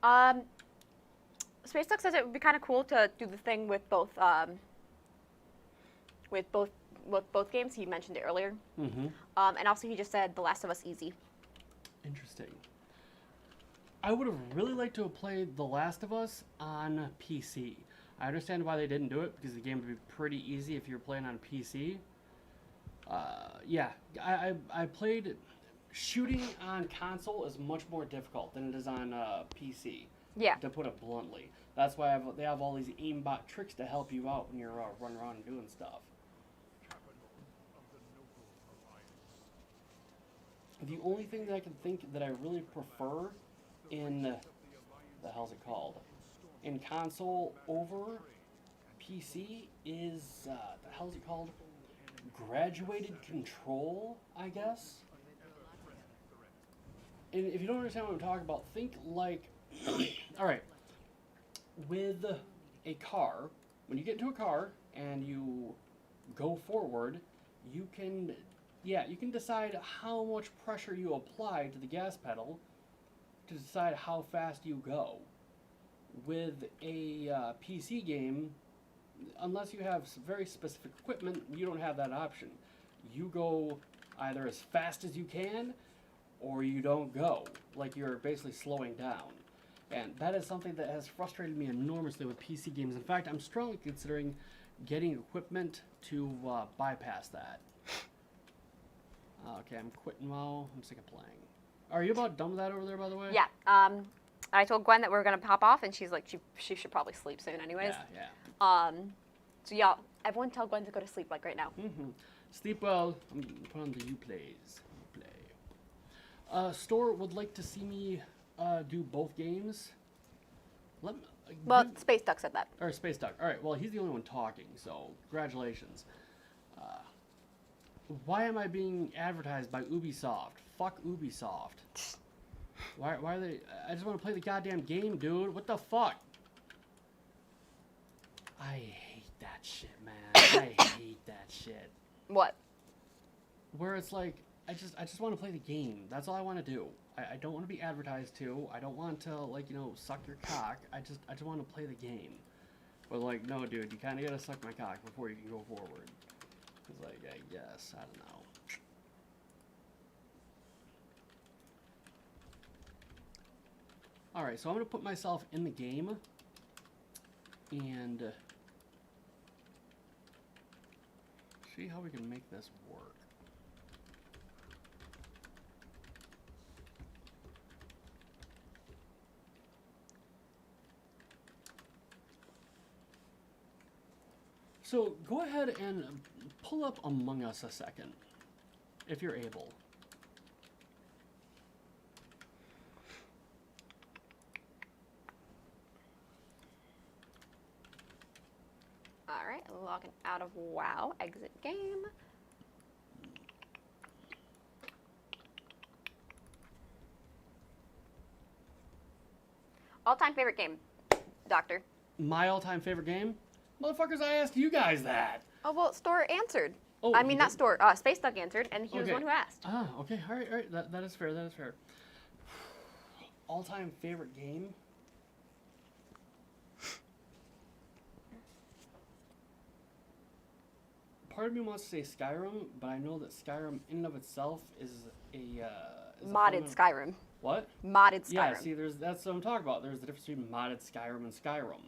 home. Space Duck says it would be kind of cool to do the thing with both games. He mentioned it earlier. Mm-hmm. And also he just said The Last of Us easy. Interesting. I would have really liked to have played The Last of Us on PC. I understand why they didn't do it, because the game would be pretty easy if you're playing on PC. Yeah, I played... Shooting on console is much more difficult than it is on PC. Yeah. To put it bluntly. That's why they have all these aimbot tricks to help you out when you're running around and doing stuff. The only thing that I can think that I really prefer in the hell's it called? In console over PC is the hell's it called? Graduated control, I guess. And if you don't understand what I'm talking about, think like, all right, with a car, when you get into a car and you go forward, you can decide how much pressure you apply to the gas pedal to decide how fast you go. With a PC game, unless you have very specific equipment, you don't have that option. You go either as fast as you can, or you don't go. Like, you're basically slowing down. And that is something that has frustrated me enormously with PC games. In fact, I'm strongly considering getting equipment to bypass that. Okay, I'm quitting WoW. I'm sick of playing. Are you about done with that over there, by the way? Yeah. I told Gwen that we were gonna pop off, and she's like, she should probably sleep soon, anyways. Yeah. So yeah, everyone tell Gwen to go to sleep like right now. Mm-hmm. Sleep well. I'm put on the Uplays. Store would like to see me do both games. Well, Space Duck said that. Or Space Duck. All right. Well, he's the only one talking, so congratulations. Why am I being advertised by Ubisoft? Fuck Ubisoft. Why are they... I just want to play the goddamn game, dude. What the fuck? I hate that shit, man. I hate that shit. What? Where it's like, I just want to play the game. That's all I want to do. I don't want to be advertised to. I don't want to, like, you know, suck your cock. I just want to play the game. But, like, no, dude, you kind of got to suck my cock before you can go forward. It's like, I guess, I don't know. Alright, so I'm going to put myself in the game. And see how we can make this work. So go ahead and pull up Among Us a second, if you're able. All Alright, logging out of WoW. Exit game. All-time favorite game, Doctor. My all-time favorite game? Motherfuckers, I asked you guys that. Oh, well, Store answered. Oh, I mean, he not did? Store. Space Duck answered, and he was the Okay. one who asked. Ah, okay. All right. That is fair. That is fair. All-time favorite game? Part of me wants to say Skyrim, but I know that Skyrim in and of itself is a Modded Skyrim. What? Modded Skyrim. Yeah, see, that's what I'm talking about. There's the difference between modded Skyrim and Skyrim,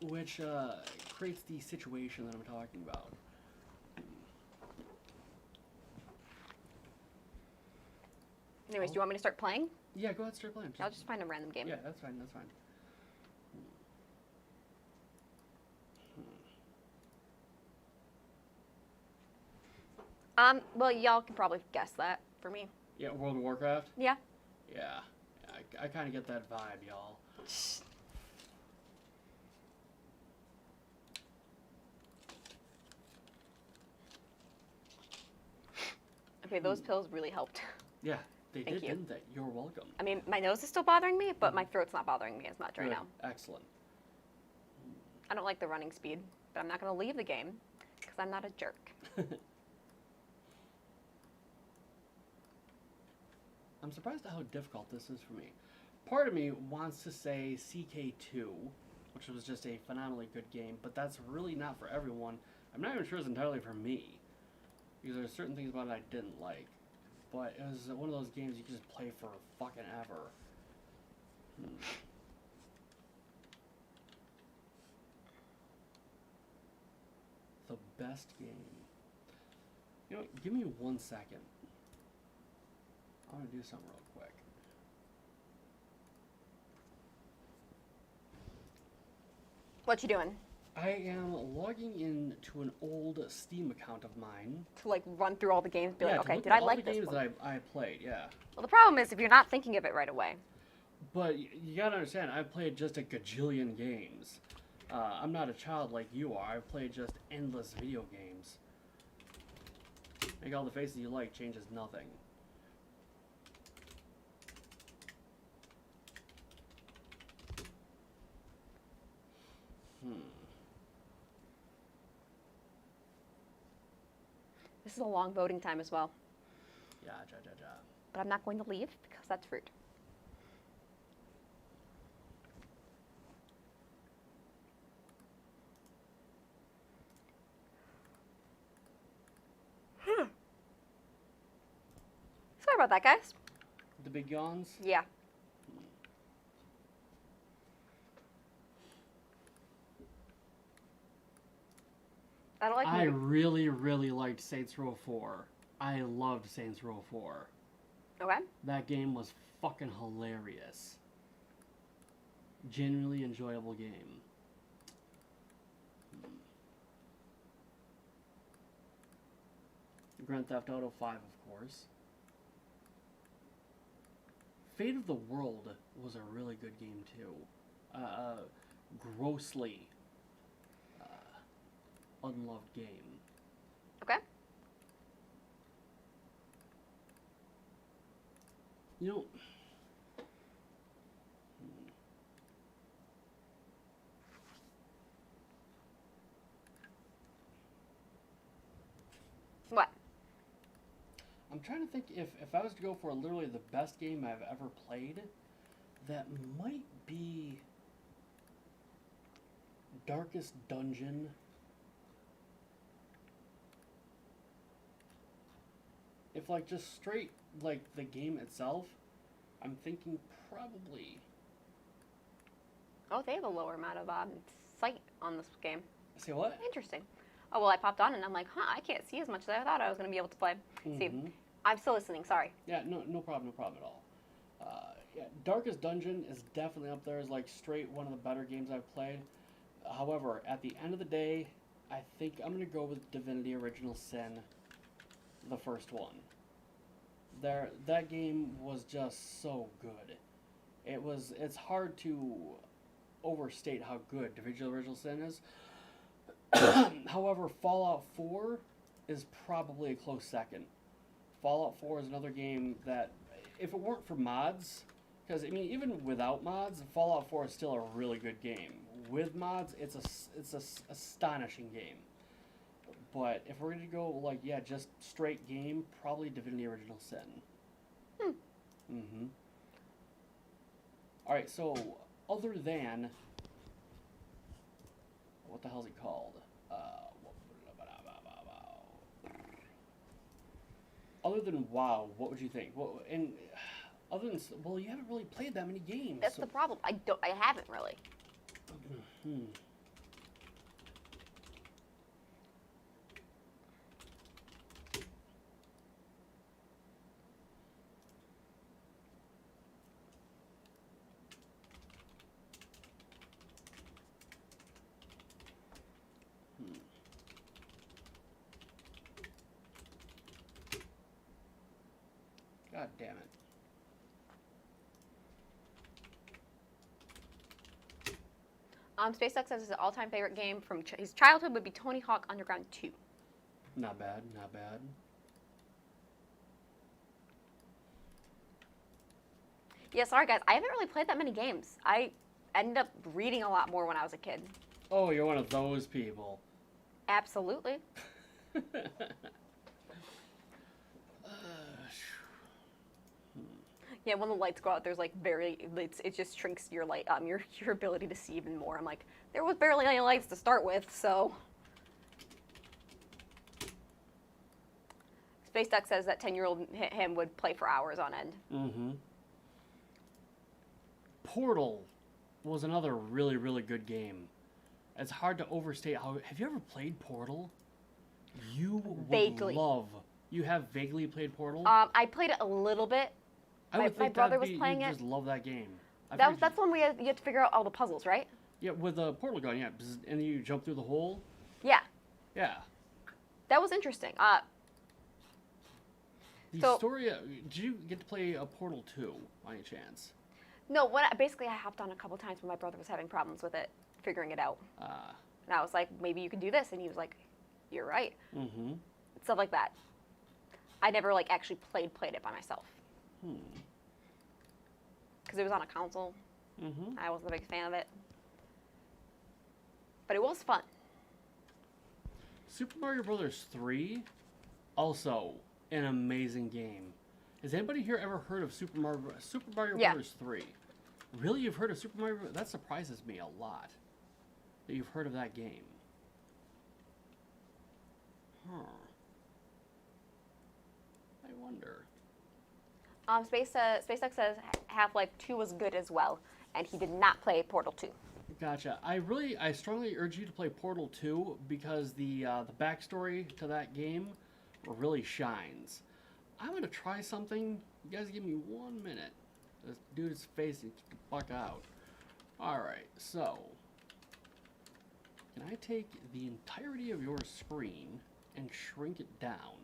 which creates the situation that I'm talking about. Anyways, do you want me to start playing? Yeah, go ahead, start playing. I'll just find a random game. Yeah, that's fine. That's fine. Well, y'all can probably guess that for me. Yeah, World of Warcraft. Yeah. Yeah, I kind of get that vibe, y'all. Okay, those pills really helped. Yeah, they Thank did, you. didn't they? You're welcome. I mean, my nose is still bothering me, but my throat's not bothering me as much right Good. now. Excellent. I don't like the running speed, but I'm not going to leave the game because I'm not a jerk. I'm surprised at how difficult this is for me. Part of me wants to say CK2, which was just a phenomenally good game, but that's really not for everyone. I'm not even sure it's entirely for me, because there's certain things about it I didn't like. But it was one of those games you could just play for fucking ever. The best game. You know, give me 1 second. I want to do something real quick. What you doing? I am logging into an old Steam account of mine. To like run through all the games, be Yeah, like, to okay, look did at I all like the this games one? that I played, yeah. Well, the problem is if you're not thinking of it right away. But you gotta understand, I've played just a gajillion games. I'm not a child like you are. I've played just endless video games. Make all the faces you like changes nothing. This is a long voting time as well. Yeah. But I'm not going to leave because that's rude. Sorry about that, guys. The big yawns? Yeah. I don't like I moving. really, really liked Saints Row 4. I loved Saints Row 4. Okay. That game was fucking hilarious. Genuinely enjoyable game. Grand Theft Auto 5, of course. Fate of the World was a really good game, too. Grossly unloved game. Okay. You know... What? I'm trying to think if I was to go for literally the best game I've ever played, that might be Darkest Dungeon. If like just straight like the game itself, I'm thinking probably. Oh, they have a lower amount of sight on this game. Say what? Interesting. Oh, well, I popped on and I'm like, huh, I can't see as much as I thought I was going to be able to play. See, I'm still listening, sorry. Yeah, no problem at all. Yeah, Darkest Dungeon is definitely up there as like straight one of the better games I've played. However, at the end of the day, I think I'm gonna go with Divinity Original Sin, the first one. That game was just so good. It's hard to overstate how good Division Original Sin is. However, Fallout 4 is probably a close second. Fallout 4 is another game that, if it weren't for mods, because I mean, even without mods, Fallout 4 is still a really good game. With mods, it's a astonishing game. But if we're gonna go like, yeah, just straight game, probably Divinity Original Sin. Mm-hmm. All right, so other than what the hell's it called? Other than WoW, what would you think? Well, and other than, well, you haven't really played that many games. That's the problem. I haven't really. Hmm. God damn it. SpaceX says his all-time favorite game from his childhood would be Tony Hawk Underground 2. Not bad, not bad. Yeah, sorry guys, I haven't really played that many games. I ended up reading a lot more when I was a kid. Oh, you're one of those people. Absolutely. Yeah, when the lights go out, there's like it just shrinks your light, your ability to see even more. I'm like, there was barely any lights to start with, so. Space Duck says that 10-year-old him would play for hours on end. Mm-hmm. Portal was another really, really good game. It's hard to overstate how. Have you ever played Portal? You would Vaguely. love. You have vaguely played Portal? I played it a little bit. I would my think brother that'd was be, playing you'd it. just love that game. That's one where you have to figure out all the puzzles, right? Yeah, with a portal gun, yeah. And you jump through the hole. Yeah. Yeah. That was interesting. The story, did you get to play a Portal 2, by any chance? No, basically I hopped on a couple times when my brother was having problems with it, figuring it out. And I was like, maybe you can do this. And he was like, you're right. Mm-hmm. Stuff like that. I never like actually played it by myself. Because it was on a console. Mm-hmm. I wasn't a big fan of it. But it was fun. Super Mario Brothers 3, also an amazing game. Has anybody here ever heard of Super Mario Brothers 3? Really? You've heard of Super Mario Brothers? That surprises me a lot. That you've heard of that game. Huh. I wonder. SpaceX says Half-Life 2 was good as well, and he did not play Portal 2. Gotcha. I strongly urge you to play Portal 2 because the backstory to that game really shines. I'm gonna try something. You guys give me 1 minute. This dude is facing the fuck out. Alright, so can I take the entirety of your screen and shrink it down?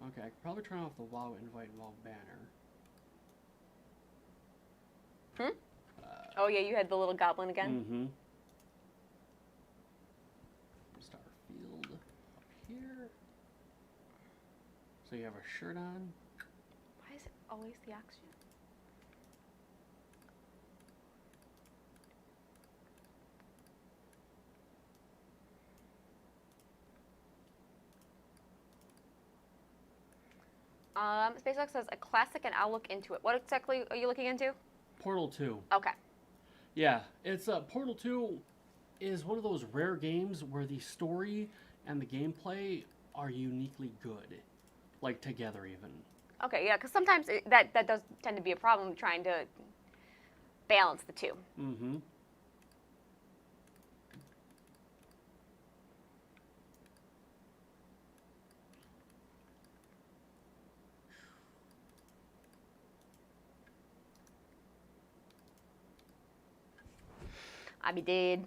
Okay, I could probably turn off the WoW invite and WoW banner. Oh yeah, you had the little goblin again? Mm-hmm. Starfield up here. So you have a shirt on. Why is it always the oxygen? SpaceX says a classic and I'll look into it. What exactly are you looking into? Portal 2. Okay. Yeah, it's Portal 2 is one of those rare games where the story and the gameplay are uniquely good, like together even. Okay, yeah, because sometimes that does tend to be a problem trying to balance the two. Mm-hmm. I be dead.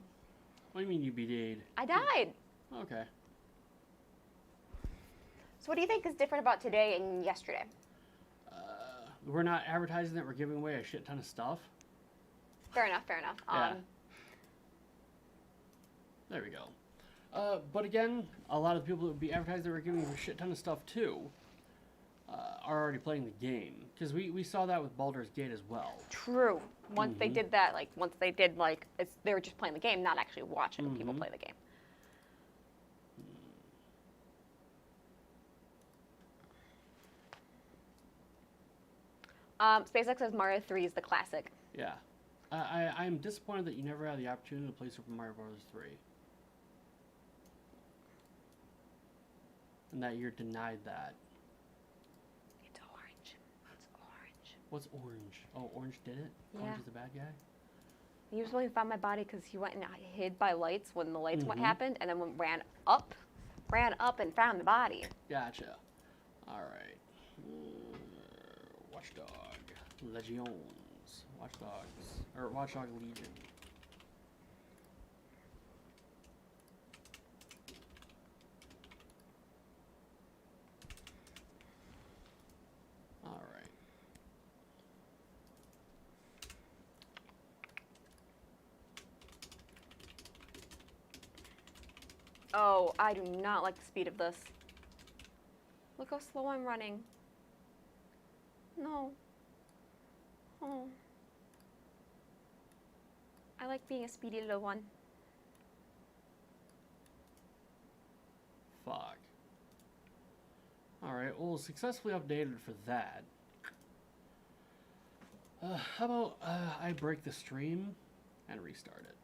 What do you mean you BD'd? I died. Okay. So what do you think is different about today and yesterday? We're not advertising that we're giving away a shit ton of stuff. Fair enough, fair enough. Yeah. There we go. But again, a lot of people that would be advertising that we're giving a shit ton of stuff too are already playing the game. Because we saw that with Baldur's Gate as well. True. Once they did that, they were just playing the game, not actually watching people play the game. SpaceX says Mario 3 is the classic. Yeah. I'm disappointed that you never had the opportunity to play Super Mario Bros. 3. And that you're denied that. It's orange. It's orange. What's orange? Oh, Orange did it? Yeah. Orange is the bad guy? He was really found my body because he went and hid by lights when the lights went happened, and then ran up and found the body. Gotcha. Alright. Watchdog. Legions. Watchdogs. Or Watchdog Legion. Alright. Oh, I do not like the speed of this. Look how slow I'm running. No. Oh. I like being a speedy little one. Fuck. Alright, well, successfully updated for that. How about I break the stream and restart it?